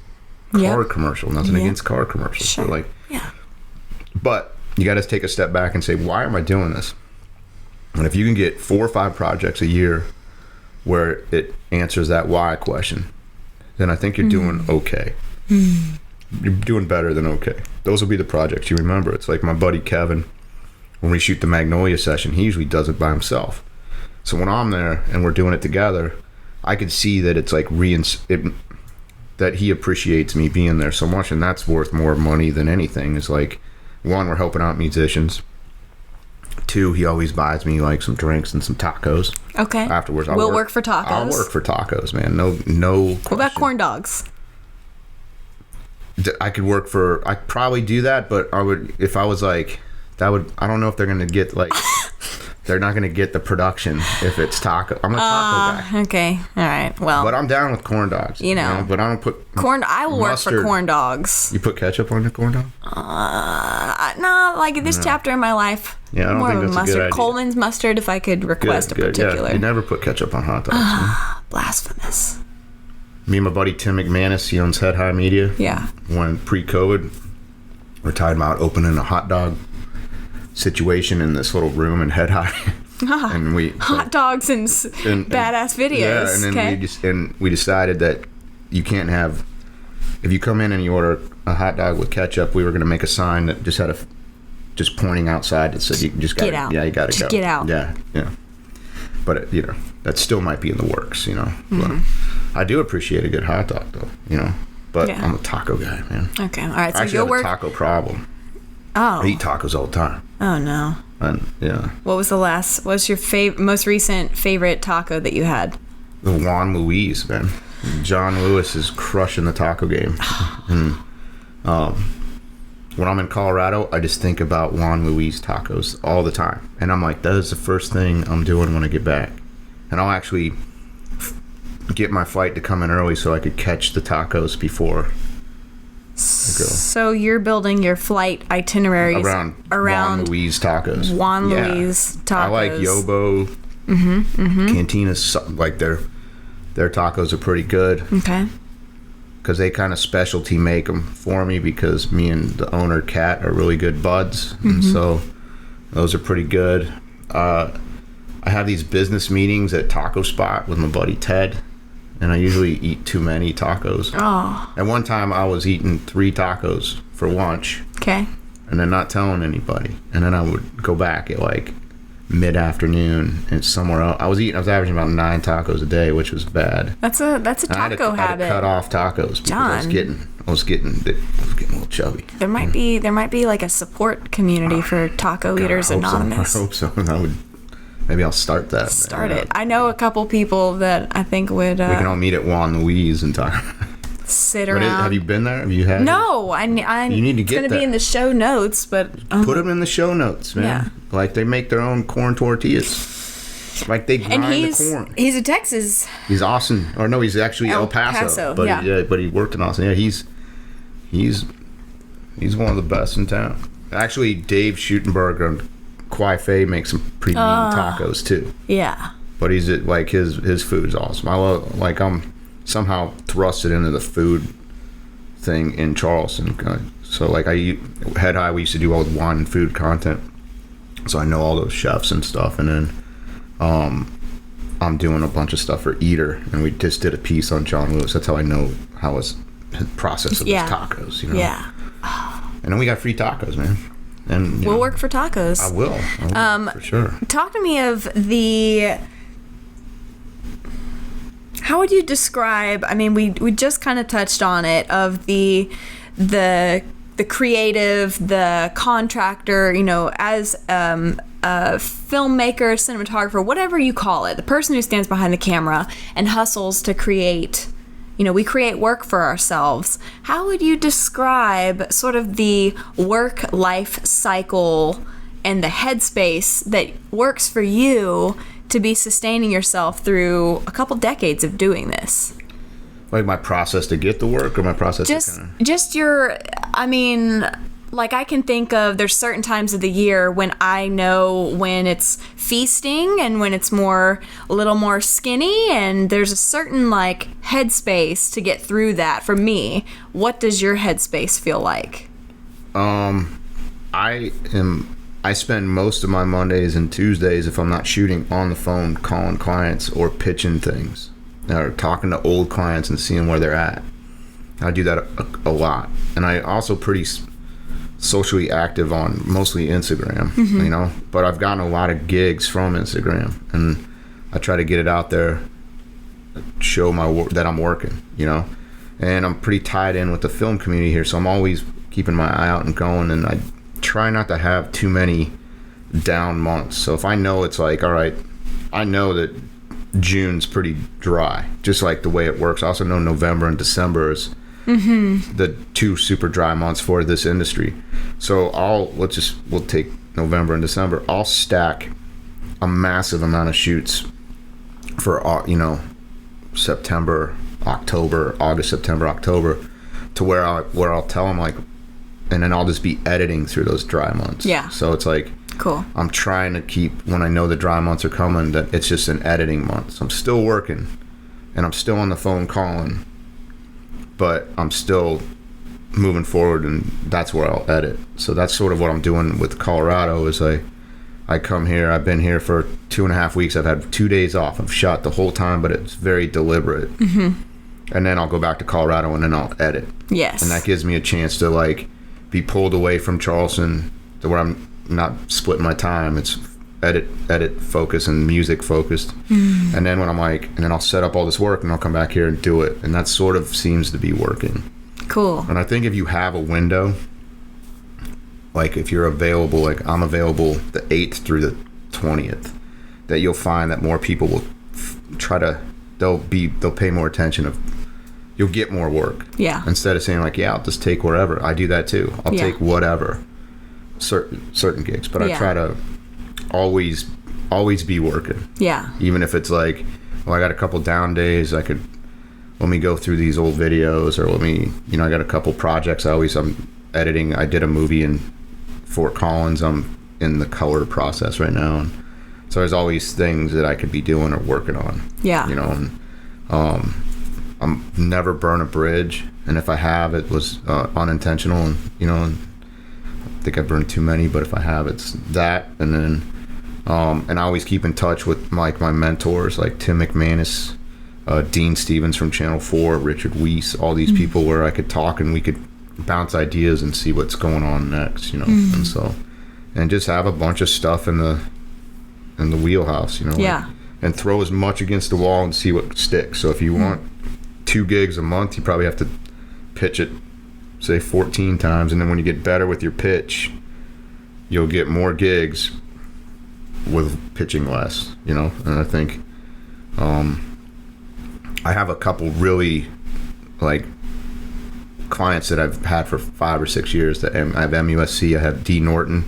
car commercial. Nothing against car commercials, sure. But like, but you got to take a step back and say, why am I doing this? And if you can get 4 or 5 projects a year where it answers that why question, then I think you're doing okay. You're doing better than okay. Those will be the projects you remember. It's like my buddy Kevin, when we shoot the Magnolia session, he usually does it by himself. So when I'm there and we're doing it together, I could see that it's like that he appreciates me being there so much, and that's worth more money than anything. Is like, 1, we're helping out musicians. 2, he always buys me like some drinks and some tacos. Okay. Afterwards, we'll work for tacos. I'll work for tacos, man. No. What about corn dogs? I'd probably do that, but I would, if I was like, I don't know if they're gonna get like, they're not gonna get the production if it's taco. I'm a taco guy. Okay, all right. Well, but I'm down with corn dogs. You know, but I don't put corn. I will mustard. work for corn dogs. You put ketchup on your corn dog? No, like this chapter in my life. Yeah, I don't more think of a that's mustard. a good idea. Coleman's mustard, if I could request a particular. Yeah. You never put ketchup on hot dogs. Man. Blasphemous. Me and my buddy Tim McManus, he owns Head High Media. Yeah. When pre-COVID, we're talking about opening a hot dog situation in this little room in Head High. And we hot dogs and badass videos. Yeah, and then we decided that you can't have, if you come in and you order a hot dog with ketchup, we were going to make a sign that just had just pointing outside that said you just got to get out. Yeah, you got to go. Get out. Yeah. But you know, that still might be in the works. You know, but I do appreciate a good hot dog though. You know, but I'm a taco guy, man. Okay, all right. So I actually have a taco problem. Oh. I eat tacos all the time. Oh no. And yeah. What's your most recent favorite taco that you had? The Juan Luis, man. John Lewis is crushing the taco game. And when I'm in Colorado, I just think about Juan Luis tacos all the time. And I'm like, that is the first thing I'm doing when I get back. And I'll actually get my flight to come in early so I could catch the tacos before I go. So you're building your flight itineraries around Juan Luis tacos. Juan Luis tacos. I like Yobo. Cantina's, like their tacos are pretty good. Okay. Because they kind of specialty make them for me, because me and the owner Kat are really good buds, and so those are pretty good. I have these business meetings at Taco Spot with my buddy Ted, and I usually eat too many tacos. Oh. At one time, I was eating 3 tacos for lunch. Okay. And then not telling anybody, and then I would go back at like mid-afternoon and somewhere else. I was averaging about 9 tacos a day, which was bad. That's a taco habit. I had to cut off tacos because John, I was getting a little chubby. There might be like a support community for Taco Eaters Anonymous. I hope so. Maybe I'll start that. Start it. I know a couple people that I think would. We can all meet at Juan Luis and talk. Sit around. Have you been there? Have you had? No, I you need to get. It's going to be in the show notes, but put them in the show notes, man. Yeah. Like they make their own corn tortillas. Like they grind the corn. He's a Texas. He's Austin, or no, he's actually El Paso. But but he worked in Austin. Yeah, he's one of the best in town. Actually, Dave Schutenberg on Kwai Fei makes some pretty mean tacos too. Yeah. But he's like his food's awesome. I love, like, I'm somehow thrusted into the food thing in Charleston. So like Head High, we used to do all the wine and food content. So I know all those chefs and stuff. And then I'm doing a bunch of stuff for Eater, and we just did a piece on John Lewis. That's how I know how his process of his tacos. You know. Yeah. And then we got free tacos, man. And we'll work for tacos. I will for sure. Talk to me of the. How would you describe, I mean, we just kind of touched on it, of the creative, the contractor, you know, as a filmmaker, cinematographer, whatever you call it, the person who stands behind the camera and hustles to create, you know, we create work for ourselves. How would you describe sort of the work-life cycle and the headspace that works for you to be sustaining yourself through a couple decades of doing this? Like my process to get the work, or my process just your, I mean, like I can think of, there's certain times of the year when I know when it's feasting and when it's a little more skinny, and there's a certain like headspace to get through that. For me, what does your headspace feel like? I spend most of my Mondays and Tuesdays, if I'm not shooting, on the phone calling clients or pitching things, or talking to old clients and seeing where they're at. I do that a lot. And I also pretty socially active on mostly Instagram, you know, but I've gotten a lot of gigs from Instagram, and I try to get it out there, show my work, that I'm working, you know, and I'm pretty tied in with the film community here, so I'm always keeping my eye out and going, and I try not to have too many down months. So if I know it's like, all right, I know that June's pretty dry, just like the way it works. I also know November and December is the two super dry months for this industry. So we'll take November and December. I'll stack a massive amount of shoots for, you know, September, October, August, September, October, to where I'll tell them, like, and then I'll just be editing through those dry months. Yeah. So it's like, cool. I'm trying to keep, when I know the dry months are coming, that it's just an editing month. So I'm still working, and I'm still on the phone calling, but I'm still moving forward, and that's where I'll edit. So that's sort of what I'm doing with Colorado. Is I come here, I've been here for 2.5 weeks. I've had 2 days off. I've shot the whole time, but it's very deliberate. And then I'll go back to Colorado, and then I'll edit. Yes. And that gives me a chance to like be pulled away from Charleston to where I'm not splitting my time. It's edit focus and music focused. And then when I'm like, and then I'll set up all this work, and I'll come back here and do it. And that sort of seems to be working. Cool. And I think if you have a window, like if you're available, like I'm available the 8th through the 20th, that you'll find that more people will they'll pay more attention you'll get more work. Yeah. Instead of saying like, yeah, I'll just take wherever. I do that too. I'll take whatever, certain gigs, but I try to always be working. Yeah. Even if it's like, well, I got a couple down days, let me go through these old videos, or I got a couple projects I'm editing. I did a movie in Fort Collins. I'm in the color process right now, and so there's always things that I could be doing or working on. Yeah. You know, and I'm never burn a bridge, and if I have, it was unintentional, and you know, and I think I've burned too many, but if I have, it's that. And then and I always keep in touch with my mentors, like Tim McManus, Dean Stevens from Channel 4, Richard Weiss, all these people where I could talk and we could bounce ideas and see what's going on next, you know. And so, and just have a bunch of stuff in the wheelhouse, you know. Yeah. And throw as much against the wall and see what sticks. So if you want 2 gigs a month, you probably have to pitch it, say 14 times, and then when you get better with your pitch, you'll get more gigs with pitching less, you know. And I think I have a couple really like clients that I've had for 5 or 6 years. That I have MUSC, I have D Norton,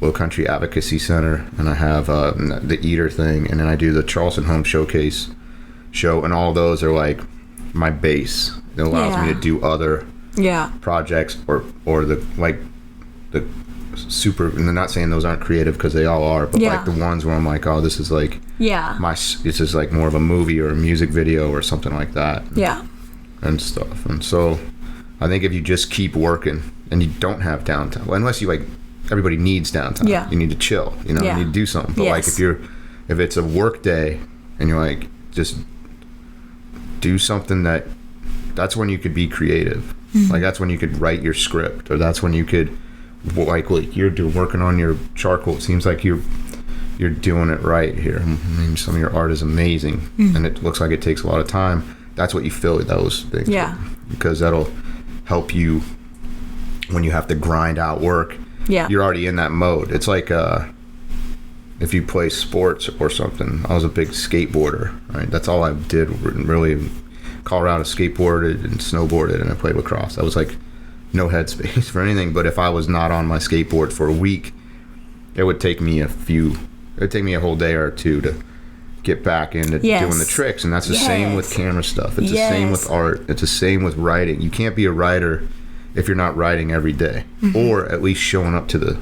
Low Country Advocacy Center, and I have the Eater thing, and then I do the Charleston Home Showcase show, and all of those are like my base. It allows me to do other projects or the super, and I'm not saying those aren't creative, because they all are, but like the ones where I'm like, oh, this is like this is like more of a movie or a music video or something like that. And stuff. And so I think if you just keep working and you don't have downtime, well, unless you like, everybody needs downtime. You need to chill, you know, you need to do something. But like if it's a work day and you're like, just do something, that's when you could be creative. Like that's when you could write your script, or that's when you could, like you're working on your charcoal. It seems like you're you're doing it right here. I mean, some of your art is amazing, and it looks like it takes a lot of time. That's what you fill those things with, because that'll help you when you have to grind out work. You're already in that mode. It's like if you play sports or something. I was a big skateboarder, right? That's all I did really in Colorado. Skateboarded and snowboarded, and I played lacrosse. I was like no headspace for anything. But if I was not on my skateboard for a week, it would take me a whole day or two to get back into doing the tricks. And that's the same with camera stuff. It's the same with art. It's the same with writing. You can't be a writer if you're not writing every day, or at least showing up to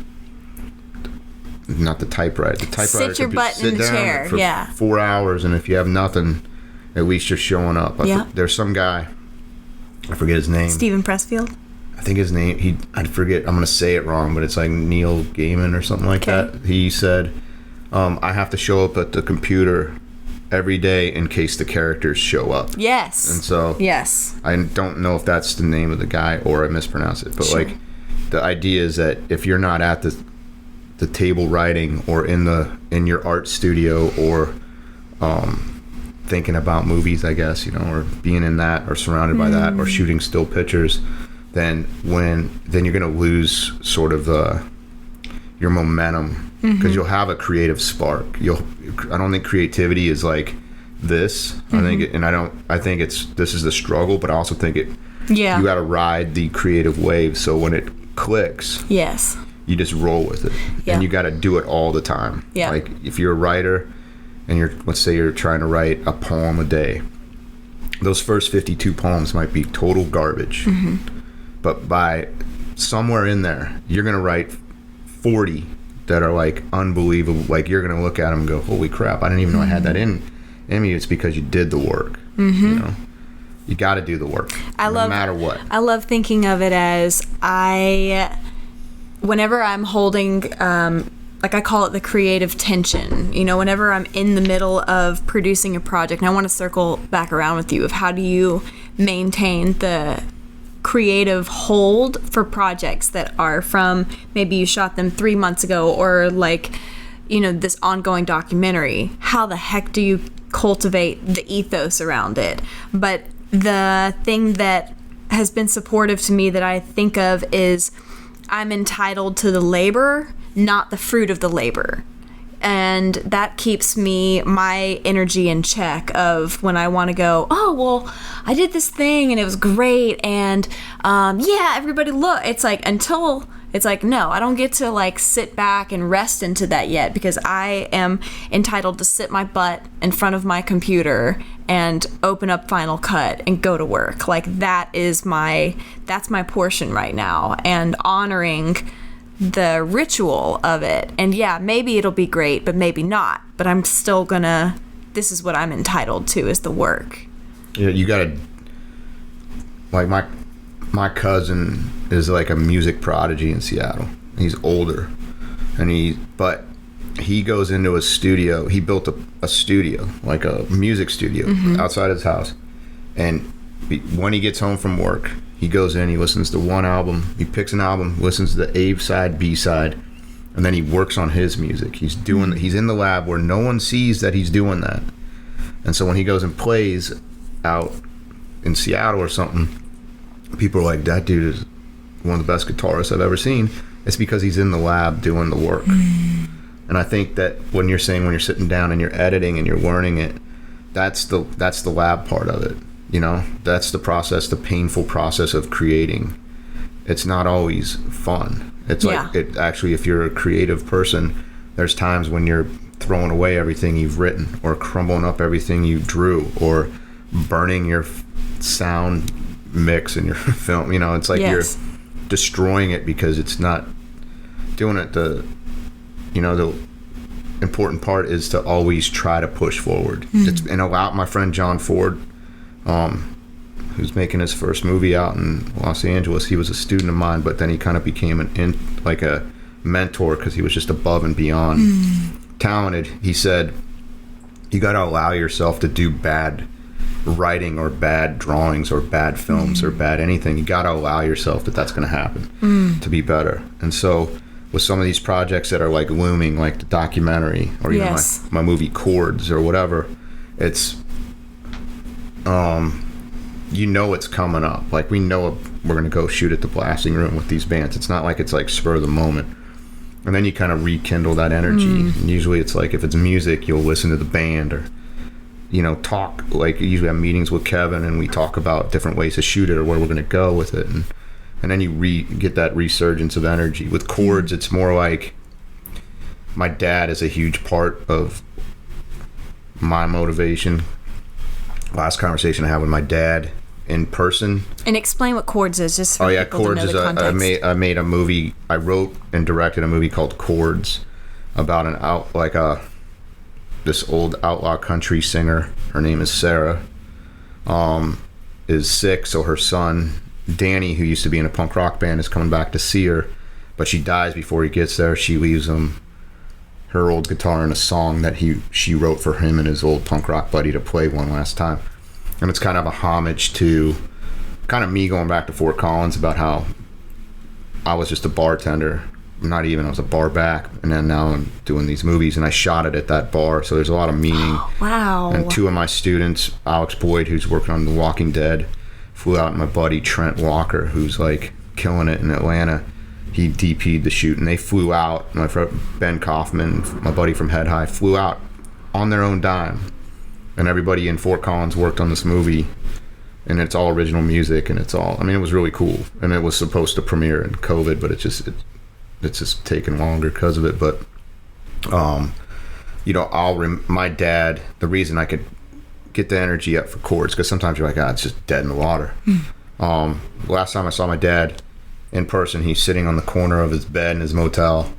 not the typewriter. The typewriter sit your butt in the chair for 4 hours, and if you have nothing, at least you're showing up. There's some guy, I forget his name. Stephen Pressfield? I think his name, I forget, I'm going to say it wrong, but it's like Neil Gaiman or something like that. He said, I have to show up at the computer every day in case the characters show up. Yes. And so I don't know if that's the name of the guy or I mispronounced it, but like the idea is that if you're not at the table writing or in your art studio or thinking about movies, I guess, you know, or being in that or surrounded by that or shooting still pictures, then you're going to lose sort of your momentum, because you'll have a creative spark. I don't think creativity is like this. I think this is the struggle, but I also think you got to ride the creative wave. So when it clicks, you just roll with it, and you got to do it all the time. Like if you're a writer and let's say you're trying to write a poem a day, those first 52 poems might be total garbage, but by somewhere in there, you're going to write 40 that are like unbelievable. Like you're going to look at them and go, holy crap, I didn't even know I had that in me. It's because you did the work. You know, you got to do the work no matter what. I love thinking of it as whenever I'm holding, like I call it the creative tension, you know, whenever I'm in the middle of producing a project, and I want to circle back around with you of how do you maintain the creative hold for projects that are from maybe you shot them 3 months ago, or like, you know, this ongoing documentary. How the heck do you cultivate the ethos around it? But the thing that has been supportive to me that I think of is I'm entitled to the labor, not the fruit of the labor. And that keeps my energy in check of when I want to go, oh, well, I did this thing and it was great. And everybody look. It's like no, I don't get to like sit back and rest into that yet, because I am entitled to sit my butt in front of my computer and open up Final Cut and go to work. Like that's my portion right now, and honoring the ritual of it. And maybe it'll be great, but maybe not. But I'm still this is what I'm entitled to, is the work. Yeah, you gotta, like my cousin is like a music prodigy in Seattle. He's older, but he goes into a studio. He built a studio, like a music studio outside his house. And when he gets home from work, he goes in, he listens to one album, he picks an album, listens to the A side, B side, and then he works on his music. He's in the lab where no one sees that he's doing that. And so when he goes and plays out in Seattle or something, people are like, that dude is one of the best guitarists I've ever seen. It's because he's in the lab doing the work. And I think that when you're sitting down and you're editing and you're learning it, that's the lab part of it. You know, that's the process, the painful process of creating. It's not always fun. It's like, it actually, if you're a creative person, there's times when you're throwing away everything you've written, or crumbling up everything you drew, or burning your sound mix in your film. You know, it's like you're destroying it because it's not doing it. The important part is to always try to push forward. And allow my friend John Ford, who's making his first movie out in Los Angeles. He was a student of mine, but then he kind of became a mentor, because he was just above and beyond talented. He said, you got to allow yourself to do bad writing or bad drawings or bad films or bad anything. You got to allow yourself that's going to happen to be better. And so with some of these projects that are like looming, like the documentary or even my movie Chords or whatever, it's it's coming up. Like we know we're gonna go shoot at the blasting room with these bands. It's not like it's like spur of the moment. And then you kind of rekindle that energy. And usually it's like if it's music, you'll listen to the band or talk. Like usually I have meetings with Kevin and we talk about different ways to shoot it or where we're gonna go with it. And then you get that resurgence of energy. With Chords, it's more like my dad is a huge part of my motivation. Last conversation I had with my dad in person. And explain what Chords is, just for people Chords to know the context. I made a movie. I wrote and directed a movie called Chords about this old outlaw country singer. Her name is Sarah. Is sick, so her son Danny, who used to be in a punk rock band, is coming back to see her, but she dies before he gets there. She leaves him her old guitar and a song that she wrote for him and his old punk rock buddy to play one last time. And it's kind of a homage to kind of me going back to Fort Collins about how I was just a bartender. I was a bar back, and then now I'm doing these movies, and I shot it at that bar, so there's a lot of meaning. Wow. And two of my students, Alex Boyd, who's working on The Walking Dead, flew out, and my buddy Trent Walker, who's like killing it in Atlanta, he DP'd the shoot, and they flew out. My friend Ben Kaufman, my buddy from Head High, flew out on their own dime, and everybody in Fort Collins worked on this movie, and it's all original music, and it was really cool, and it was supposed to premiere in COVID, but it's just taking longer because of it. But my dad, the reason I could get the energy up for Chords, because sometimes you're like, it's just dead in the water. Last time I saw my dad in person, he's sitting on the corner of his bed in his motel,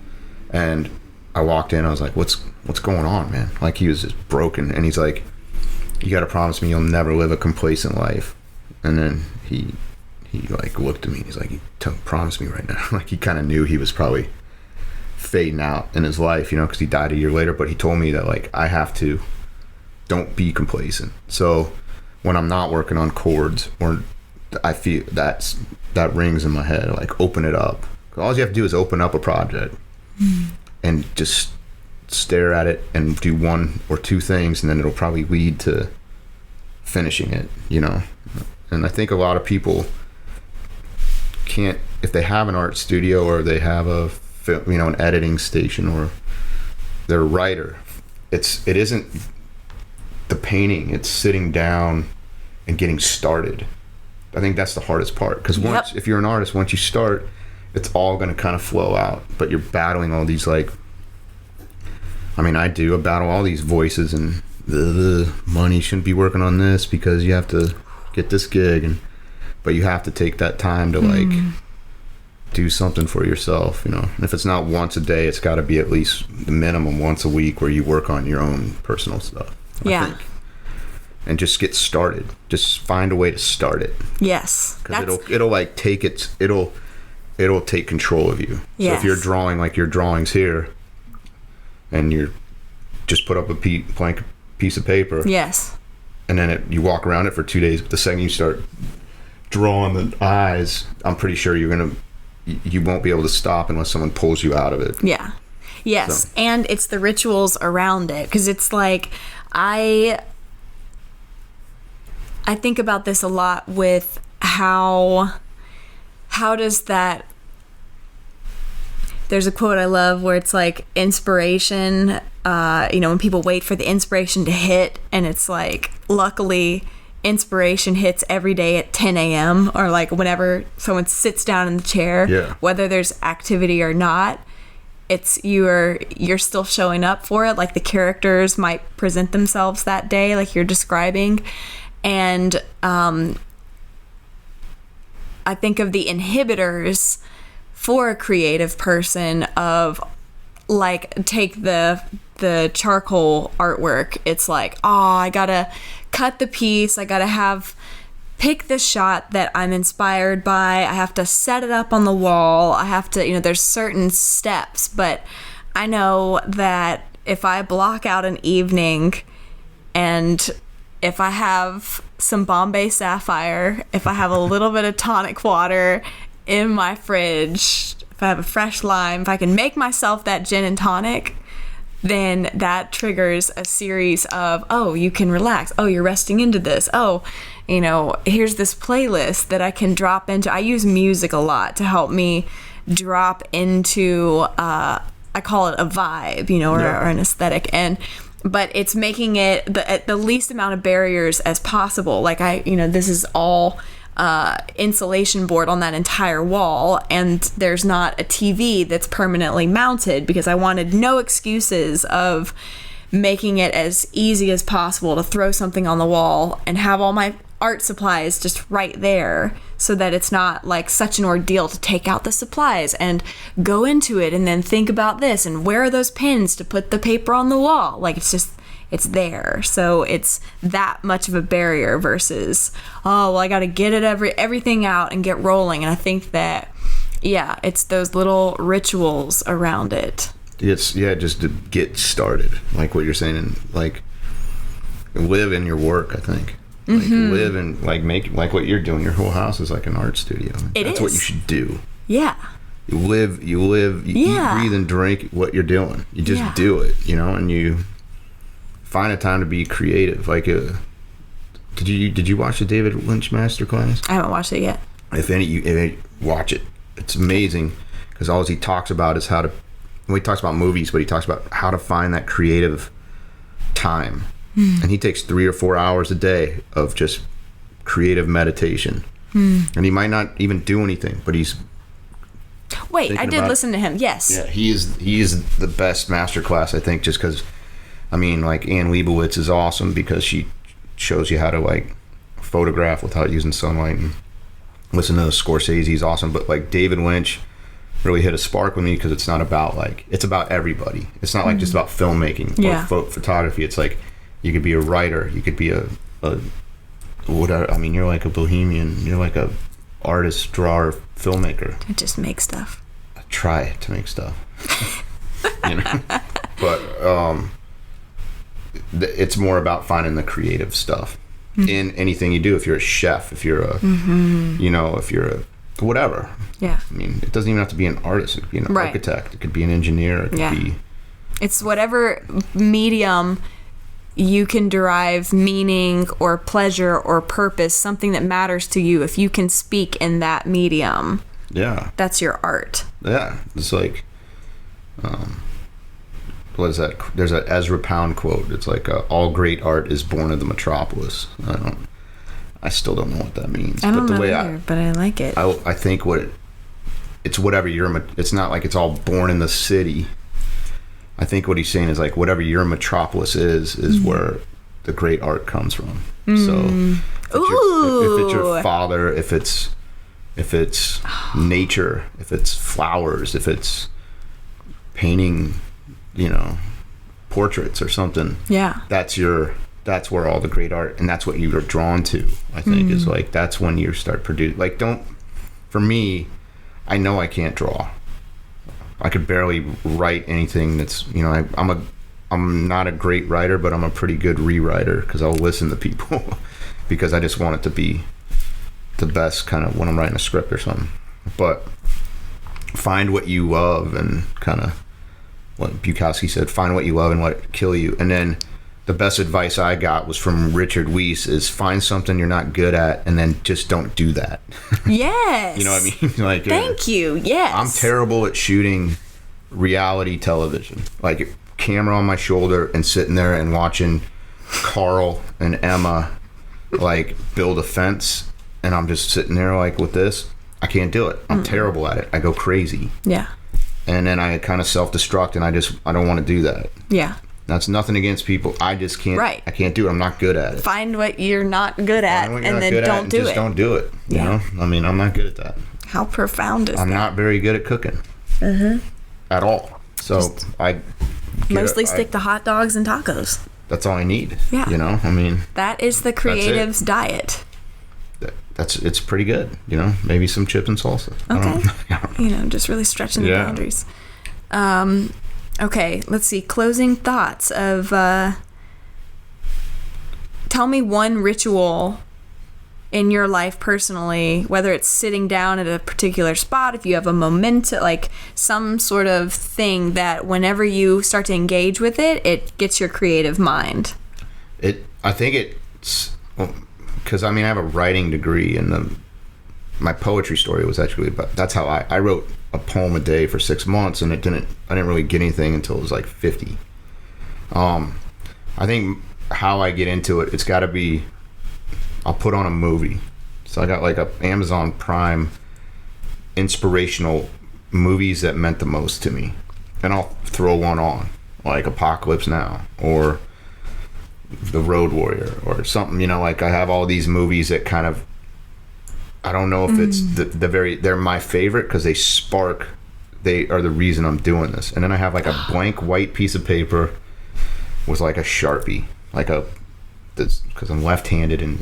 and I walked in, I was like, what's going on, man? Like, he was just broken, and he's like, you gotta promise me you'll never live a complacent life. And then he like looked at me and he's like, promise me right now. Like, he kind of knew he was probably fading out in his life, because he died a year later, but he told me that, like, don't be complacent. So when I'm not working on Chords, or I feel that rings in my head, like, open it up. All you have to do is open up a project and just stare at it and do one or two things, and then it'll probably lead to finishing it, And I think a lot of people can't, if they have an art studio or they have an editing station, or they're a writer, it isn't the painting, it's sitting down and getting started. I think that's the hardest part, because if you're an artist, once you start, it's all going to kind of flow out, but you're battling all these, like, I battle all these voices, and the money shouldn't be working on this because you have to get this gig, but you have to take that time to like do something for yourself, and if it's not once a day, it's got to be at least the minimum once a week where you work on your own personal stuff. I think. And just get started. Just find a way to start it. Yes, because it'll take control of you. Yes. So if you're drawing like your drawings here, and you're just put up a blank piece of paper. Yes. And then you walk around it for 2 days. But the second you start drawing the eyes, I'm pretty sure you won't be able to stop unless someone pulls you out of it. Yeah. Yes. So. And it's the rituals around it, because it's like I think about this a lot with how does that. There's a quote I love where it's like inspiration, when people wait for the inspiration to hit, and it's like, luckily, inspiration hits every day at 10 a.m. or like whenever someone sits down in the chair, whether there's activity or not, it's you're still showing up for it. Like, the characters might present themselves that day, like you're describing. And I think of the inhibitors for a creative person of, like, take the charcoal artwork. It's like, I gotta cut the piece, I gotta pick the shot that I'm inspired by, I have to set it up on the wall, I have to, there's certain steps. But I know that if I block out an evening, and if I have some Bombay Sapphire, if I have a little bit of tonic water in my fridge if I have a fresh lime, if I can make myself that gin and tonic, then that triggers a series of, oh, you can relax. Oh, you're resting into this. Oh, here's this playlist that I can drop into. I use music a lot to help me drop into, I call it a vibe, or an aesthetic. But it's making it the least amount of barriers as possible. Like this is all insulation board on that entire wall, and there's not a TV that's permanently mounted because I wanted no excuses of making it as easy as possible to throw something on the wall and have all my art supplies just right there, so that it's not like such an ordeal to take out the supplies and go into it and then think about this and where are those pins to put the paper on the wall. Like it's there. So it's that much of a barrier versus, oh, well, I got to get it everything out and get rolling. And I think that, it's those little rituals around it. It's just to get started, like what you're saying, and like live in your work. I think like live and like make like what you're doing. Your whole house is like an art studio. That's what you should do. Yeah. You live, you eat, breathe, and drink what you're doing. You just do it, and you find a time to be creative. Like, did you watch the David Lynch masterclass? I haven't watched it yet. If any, watch it. It's amazing because all he talks about is he talks about movies, but he talks about how to find that creative time. And he takes 3 or 4 hours a day of just creative meditation. And he might not even do anything, but he's I did listen to him. Yes. Yeah, he is the best masterclass, I think, just because. I mean, like, Ann Leibovitz is awesome because she shows you how to, like, photograph without using sunlight. And listen to Scorsese, he's awesome. But, like, David Lynch really hit a spark with me because it's not about, like, it's about everybody. It's not, like, just about filmmaking or photography. It's, like, you could be a writer. You could be a whatever. I mean, you're, like, a bohemian. You're, like, a artist, drawer, filmmaker. I just make stuff. I try to make stuff. But, it's more about finding the creative stuff in anything you do. If you're a chef, if you're a, if you're a whatever. Yeah. I mean, it doesn't even have to be an artist. It could be an architect. It could be an engineer. It could be. It's whatever medium you can derive meaning or pleasure or purpose, something that matters to you. If you can speak in that medium, that's your art. Yeah. It's like, what is that? There's an Ezra Pound quote. It's like, all great art is born of the metropolis. I still don't know what that means. I don't know either, but I like it. I think it's whatever it's not like it's all born in the city. I think what he's saying is like whatever your metropolis is where the great art comes from. So if it's your father, if it's nature, if it's flowers, if it's painting, portraits or something. Yeah. That's where all the great art, and that's what you are drawn to, I think, is like, that's when you start producing. Like, for me, I know I can't draw. I could barely write anything that's, I'm not a great writer, but I'm a pretty good rewriter because I'll listen to people because I just want it to be the best kind of when I'm writing a script or something. But find what you love and kind of, what Bukowski said, find what you love and let it kill you. And then the best advice I got was from Richard Weiss is find something you're not good at and then just don't do that. Yes. You know what I mean? Like, thank you. Yes. I'm terrible at shooting reality television. Like, camera on my shoulder and sitting there and watching Carl and Emma like build a fence, and I'm just sitting there like with this. I can't do it. I'm terrible at it. I go crazy. Yeah. And then I kind of self-destruct, and I don't want to do that. Yeah. That's nothing against people. I just can't. Right. I can't do it. I'm not good at it. Find what you're not good at, and then don't do it. Just don't do it. You know? I mean, I'm not good at that. How profound is that? I'm not very good at cooking. At all. So I mostly stick to hot dogs and tacos. That's all I need. Yeah. I mean. That is the creative's diet. It's pretty good, maybe some chips and salsa. Okay. Just really stretching the boundaries. Okay, let's see. Closing thoughts of, tell me one ritual in your life personally, whether it's sitting down at a particular spot, if you have a momentum, like some sort of thing that whenever you start to engage with it, it gets your creative mind? I think it's because I have a writing degree, and my poetry story was actually about, that's how I wrote a poem a day for 6 months, and I didn't really get anything until it was like 50. I think how I get into it, it's got to be, I'll put on a movie. So I got like a Amazon Prime inspirational movies that meant the most to me, and I'll throw one on, like Apocalypse Now or The Road Warrior or something, like I have all these movies that kind of, I don't know if it's they're my favorite because they are the reason I'm doing this. And then I have like a blank white piece of paper with like a Sharpie, because I'm left-handed and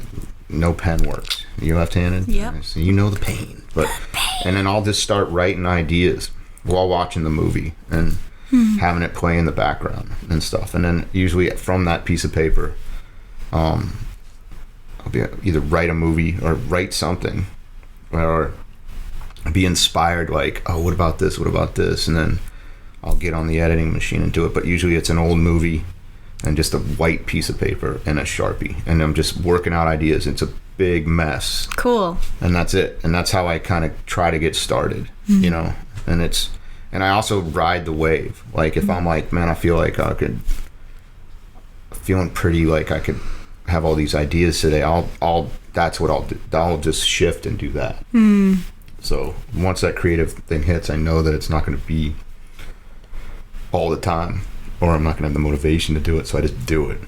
no pen works. You're left-handed? Yeah. So you know the pain. And then I'll just start writing ideas while watching the movie and having it play in the background and stuff. And then usually from that piece of paper, I'll either write a movie or write something, or be inspired, like, oh, what about this? What about this? And then I'll get on the editing machine and do it. But usually it's an old movie and just a white piece of paper and a Sharpie, and I'm just working out ideas. It's a big mess. Cool. And that's it. And that's how I kind of try to get started, and I also ride the wave. Like if I'm like, man, I feel like feeling pretty, like I could have all these ideas today, that's what I'll do. I'll just shift and do that. So once that creative thing hits, I know that it's not going to be all the time, or I'm not going to have the motivation to do it, so I just do it.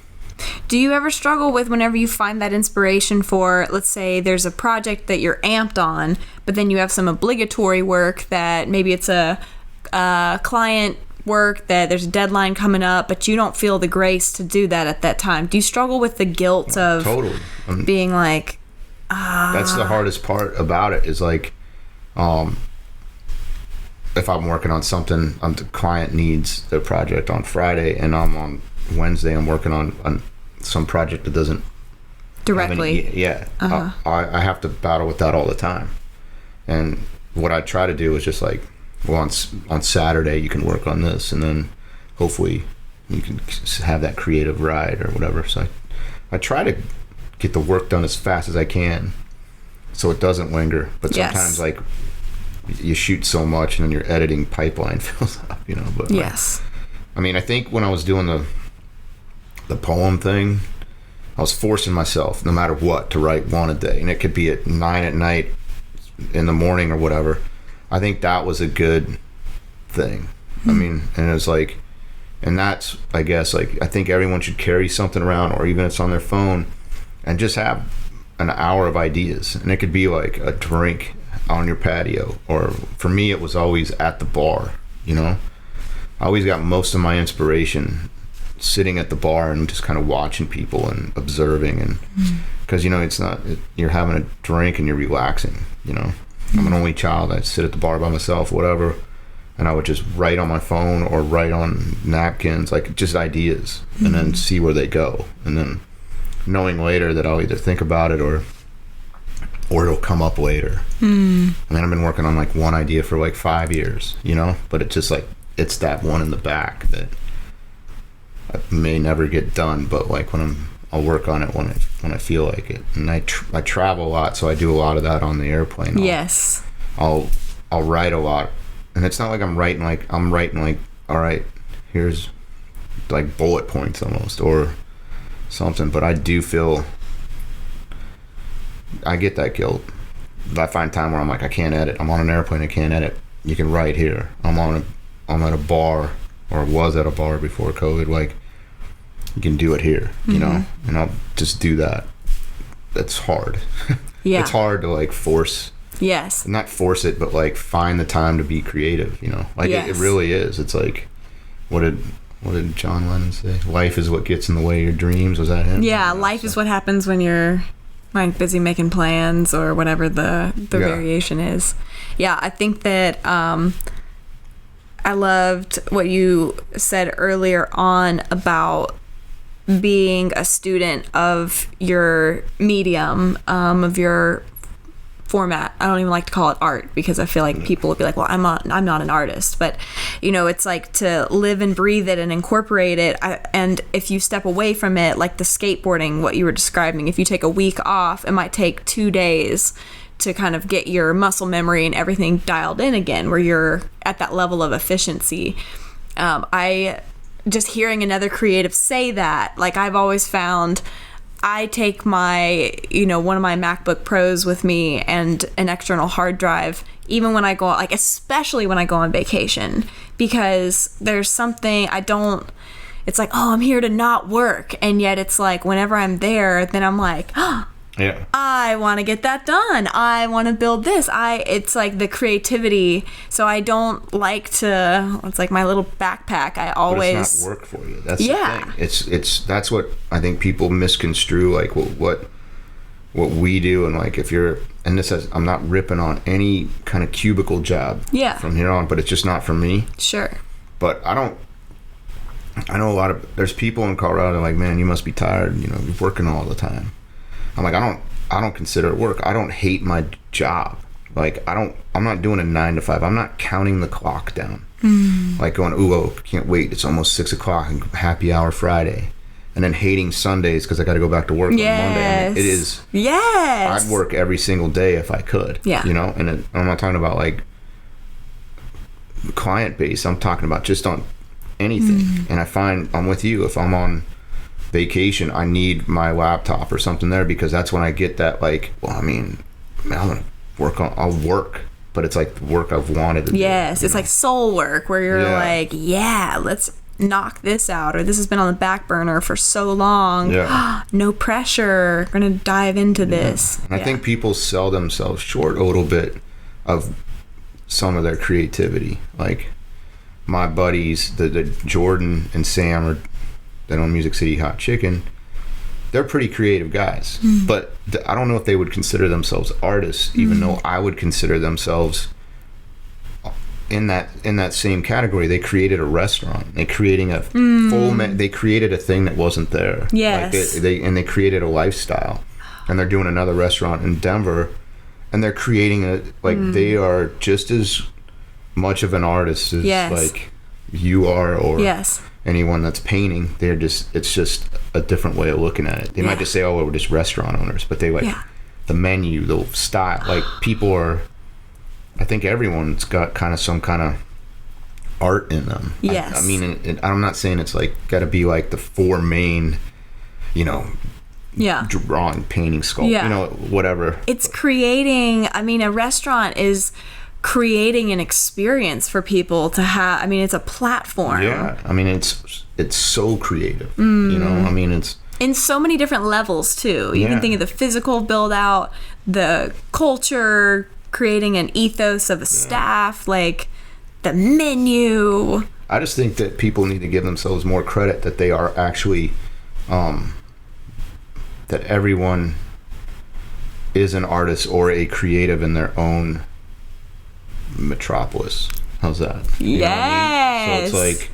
Do you ever struggle with, whenever you find that inspiration for, let's say there's a project that you're amped on, but then you have some obligatory work that maybe it's a client work that there's a deadline coming up, but you don't feel the grace to do that at that time? Do you struggle with the guilt of totally being like, that's the hardest part about it, is like, if I'm working on something, the client needs the project on Friday, and I'm on Wednesday, I'm working on some project that doesn't directly. I have to battle with that all the time. And what I try to do is just like, well, on Saturday you can work on this, and then hopefully you can have that creative ride or whatever. So I try to get the work done as fast as I can so it doesn't linger. But sometimes like you shoot so much and then your editing pipeline fills up, but yes. I think when I was doing the poem thing, I was forcing myself, no matter what, to write one a day, and it could be at 9 at night, in the morning, or whatever. I think that was a good thing. And it was like, and that's, I guess, like, I think everyone should carry something around, or even if it's on their phone, and just have an hour of ideas. And it could be like a drink on your patio, or for me it was always at the bar. I always got most of my inspiration sitting at the bar and just kind of watching people and observing, and because it's not, you're having a drink and you're relaxing. I'm an only child. I'd sit at the bar by myself, whatever, and I would just write on my phone or write on napkins, like just ideas, and then see where they go, and then knowing later that I'll either think about it or it'll come up later. I've been working on like one idea for like 5 years, but it's just like, it's that one in the back that I may never get done, but like I'll work on it when I feel like it. And I travel a lot, so I do a lot of that on the airplane. Yes. I'll write a lot, and it's not like I'm writing like, all right, here's like bullet points almost or something, but I do feel, I get that guilt. If I find time where I'm like, I can't edit, I'm on an airplane, I can't edit, you can write here. I'm at a bar, or was at a bar before COVID, like, you can do it here, and I'll just do that. That's hard. Yeah. It's hard to like force, not force it, but like find the time to be creative, like it really is. It's like, what did John Lennon say? Life is what gets in the way of your dreams. Was that him? Yeah, life is what happens when you're like busy making plans, or whatever the variation is. Yeah, I think that I loved what you said earlier on about being a student of your medium, of your format. I don't even like to call it art because I feel like people would be like, well, I'm not an artist, but it's like to live and breathe it and incorporate it. And if you step away from it, like the skateboarding, what you were describing, if you take a week off, it might take 2 days to kind of get your muscle memory and everything dialed in again, where you're at that level of efficiency. I just hearing another creative say that, like, I've always found I take my, one of my MacBook Pros with me and an external hard drive, even when I go, like, especially when I go on vacation, because there's something it's like, oh, I'm here to not work. And yet it's like, whenever I'm there, then I'm like, oh, yeah, I want to get that done. I want to build this. It's like the creativity. So I don't like to, it's like my little backpack. I always. But it's not work for you. That's the thing. That's what I think people misconstrue, like what we do. And like, if you're, and this is, I'm not ripping on any kind of cubicle job from here on, but it's just not for me. Sure. But I know there's people in Colorado like, man, you must be tired, you're working all the time. I'm like, I don't consider it work. I don't hate my job. Like, I'm not doing a 9 to 5. I'm not counting the clock down. Like going, can't wait. It's almost 6 o'clock and happy hour Friday. And then hating Sundays because I got to go back to work on Monday. I mean, it is. Yes. I'd work every single day if I could. Yeah. And I'm not talking about like client base. I'm talking about just on anything. And I find I'm with you. If I'm on vacation, I need my laptop or something there, because that's when I get that, like, well, I mean, I'll work, but it's like the work I've wanted to do. Yes, it's like soul work, where you're like, let's knock this out, or this has been on the back burner for so long. No pressure, we're gonna dive into this. And I think people sell themselves short a little bit of some of their creativity. Like my buddies, the Jordan and Sam that own Music City Hot Chicken, they're pretty creative guys, but I don't know if they would consider themselves artists, even though I would consider themselves in that same category. They created a restaurant. They creating a they created a thing that wasn't there. Yes. Like they created a lifestyle, and they're doing another restaurant in Denver, and they're creating they are just as much of an artist as like you are, or anyone that's painting. It's just a different way of looking at it. They might just say, oh, we're just restaurant owners, but they like the menu, the style. Like people are, I think everyone's got kind of some kind of art in them. Yes. I mean, I'm not saying it's like got to be like the 4 main, drawing, painting, sculpting, whatever. It's creating, a restaurant is creating an experience for people to have. It's a platform. It's so creative. It's in so many different levels too. You can think of the physical build out, the culture, creating an ethos of a staff, like the menu. I just think that people need to give themselves more credit that they are actually that everyone is an artist or a creative in their own metropolis. How's that? Yes. So it's like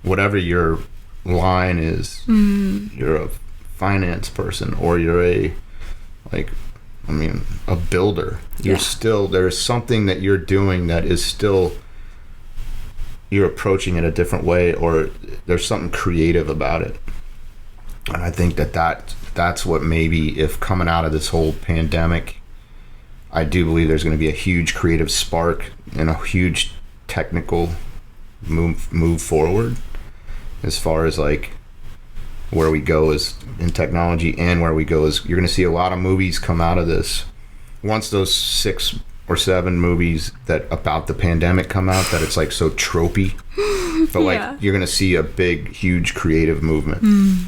whatever your line is, you're a finance person, or you're a builder. You're still, there's something that you're doing that is still, you're approaching it a different way, or there's something creative about it. And I think that's what maybe, if coming out of this whole pandemic, I do believe there's going to be a huge creative spark and a huge technical move forward, as far as like where we go is in technology, and where we go is you're going to see a lot of movies come out of this. Once those 6 or 7 movies that about the pandemic come out, that it's like so tropey, but like you're going to see a big, huge creative movement,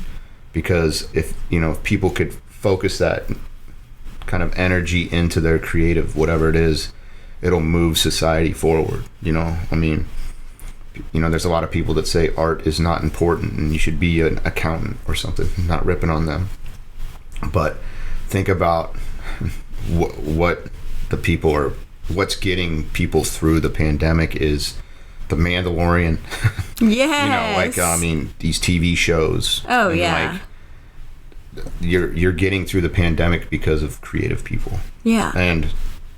because if people could focus that kind of energy into their creative, whatever it is, it'll move society forward. There's a lot of people that say art is not important and you should be an accountant or something. I'm not ripping on them, but think about what the people are, what's getting people through the pandemic is The Mandalorian. Yes. These TV shows. Oh, and, yeah. You're getting through the pandemic because of creative people. Yeah. And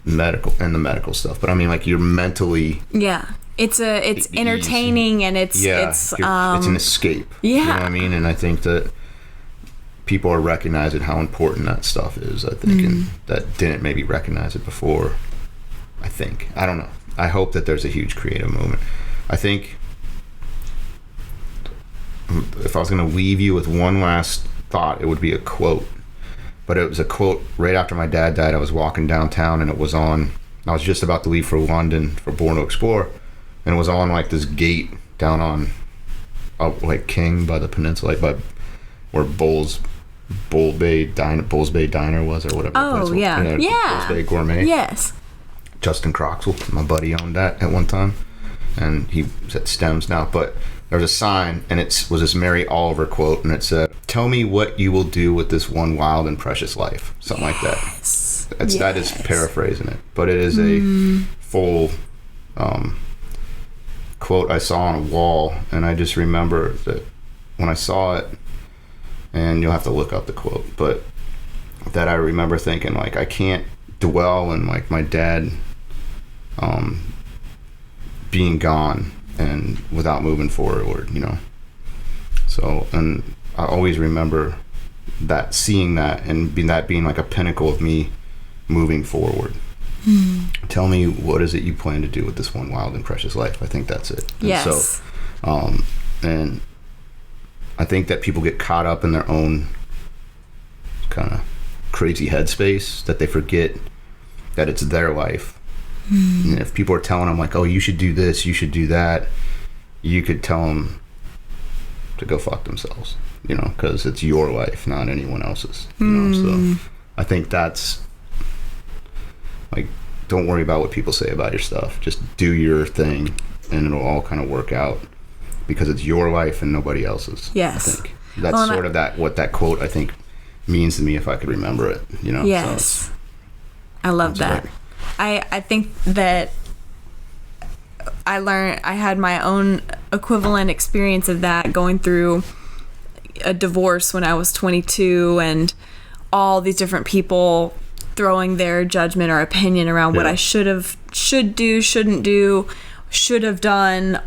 the medical stuff. But you're mentally. Yeah. It's entertaining, and it's an escape. Yeah. You know what I mean? And I think that people are recognizing how important that stuff is, I think, and that didn't maybe recognize it before. I don't know. I hope that there's a huge creative movement. I think if I was going to leave you with one last thought, it would be a quote. But it was a quote right after my dad died. I was walking downtown, and it was on. I was just about to leave for London for Born to Explore, and it was on this gate down on King by the peninsula, by where Bulls Bay Diner was, or whatever. Oh, yeah. Bulls Bay Gourmet. Yes. Justin Croxell, my buddy, owned that at one time, and he's at Stems now. But there was a sign, and it was this Mary Oliver quote, and it said, "Tell me what you will do with this one wild and precious life." Something like that. That is paraphrasing it, but it is a full quote I saw on a wall, and I just remember that when I saw it, and you'll have to look up the quote, but that I remember thinking, I can't dwell in my dad being gone and without moving forward, so, and I always remember that, seeing that, and being a pinnacle of me moving forward. Tell me, what is it you plan to do with this one wild and precious life? I think that's it. Yes. And so and I think that people get caught up in their own kind of crazy headspace, that they forget that it's their life. And if people are telling them oh, you should do this, you should do that, you could tell them to go fuck themselves, because it's your life, not anyone else's. So I think that's don't worry about what people say about your stuff. Just do your thing, and it'll all kind of work out, because it's your life and nobody else's. Yes. I think that's what that quote, I think, means to me, if I could remember it. Yes. So I love that. Right. I think that I had my own equivalent experience of that, going through a divorce when I was 22, and all these different people throwing their judgment or opinion around what I should do, shouldn't do, should have done,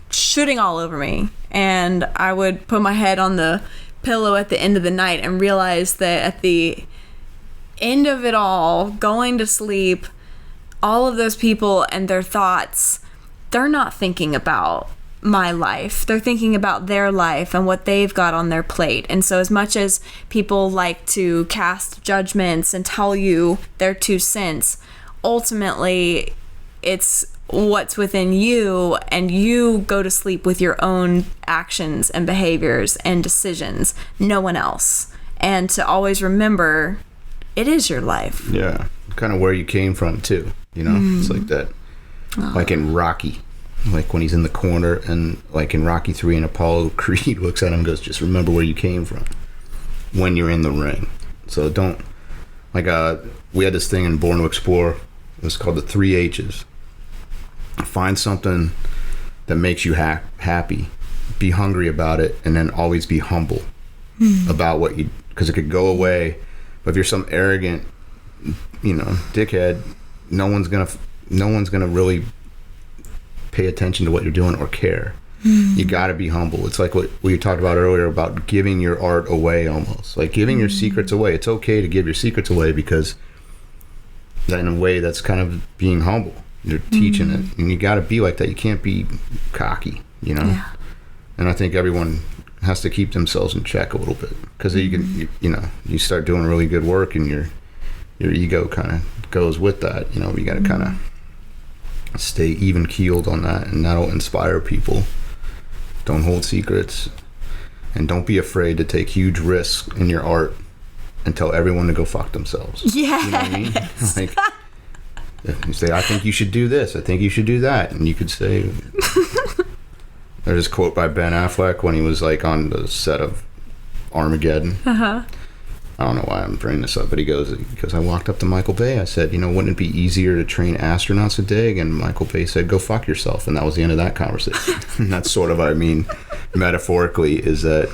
shooting all over me. And I would put my head on the pillow at the end of the night and realize that at the end of it all, going to sleep, all of those people and their thoughts, they're not thinking about my life. They're thinking about their life and what they've got on their plate. And so as much as people like to cast judgments and tell you their 2 cents, ultimately it's what's within you, and you go to sleep with your own actions and behaviors and decisions, no one else. And to always remember, it is your life. Yeah, kind of where you came from too, It's like that. Like in Rocky, when he's in the corner, and in Rocky 3, and Apollo Creed looks at him and goes, just remember where you came from when you're in the ring. So don't, we had this thing in Born to Explore, it was called the 3 H's. Find something that makes you happy, be hungry about it, and then always be humble about what you, because it could go away. But if you're some arrogant, dickhead, no one's gonna really pay attention to what you're doing or care. You got to be humble. It's like what we talked about earlier about giving your art away, almost giving your secrets away. It's okay to give your secrets away, because in a way that's kind of being humble. You're teaching it, and you got to be like that. You can't be cocky, Yeah. And I think everyone has to keep themselves in check a little bit, because you can, you start doing really good work, and your ego kind of goes with that. You got to kind of stay even keeled on that, and that'll inspire people. Don't hold secrets, and don't be afraid to take huge risks in your art and tell everyone to go fuck themselves. Yes. You know what I mean? You say, I think you should do this, I think you should do that, and you could say, there's this quote by Ben Affleck when he was on the set of Armageddon, I don't know why I'm bringing this up, but he goes, I walked up to Michael Bay. I said, wouldn't it be easier to train astronauts to dig? And Michael Bay said, go fuck yourself. And that was the end of that conversation. And that's sort of what I mean metaphorically, is that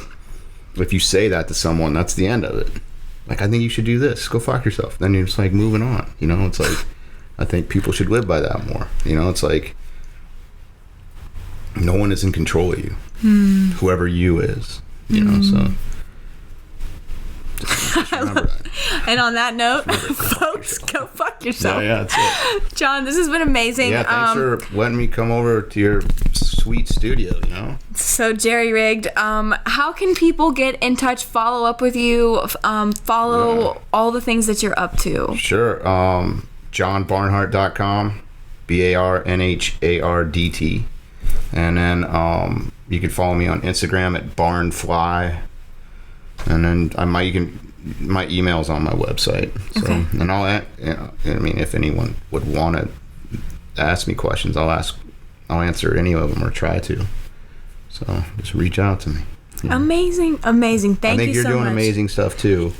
if you say that to someone, that's the end of it. Like, I think you should do this. Go fuck yourself. Then you're just like moving on. It's like, I think people should live by that more. It's like, no one is in control of you. Whoever you is, so. Just remember that. And on that note, folks, go fuck yourself. Yeah, that's it. John, this has been amazing. Yeah, thanks for letting me come over to your sweet studio, So jerry-rigged. How can people get in touch, follow up with you, follow all the things that you're up to? Sure. JohnBarnhardt.com, BarnHardt. And then you can follow me on Instagram at barnfly. And then my email's on my website. So, okay. And all that, if anyone would want to ask me questions, I'll answer any of them or try to. So just reach out to me. Amazing. Thank you so much. I think you're doing amazing stuff too.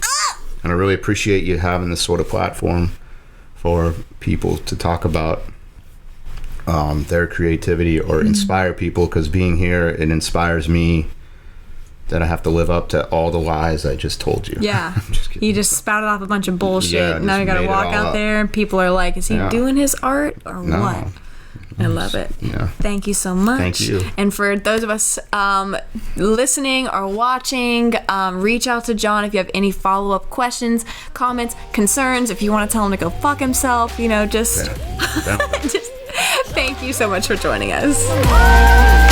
And I really appreciate you having this sort of platform for people to talk about their creativity or inspire people, because being here, it inspires me that I have to live up to all the lies I just told you. Yeah. I'm just kidding. You just spouted off a bunch of bullshit. Yeah, now you gotta walk out up. there and people are like, is he doing his art or what? I love it. Yeah. Thank you so much. Thank you. And for those of us listening or watching, reach out to John if you have any follow-up questions, comments, concerns. If you want to tell him to go fuck himself, just thank you so much for joining us.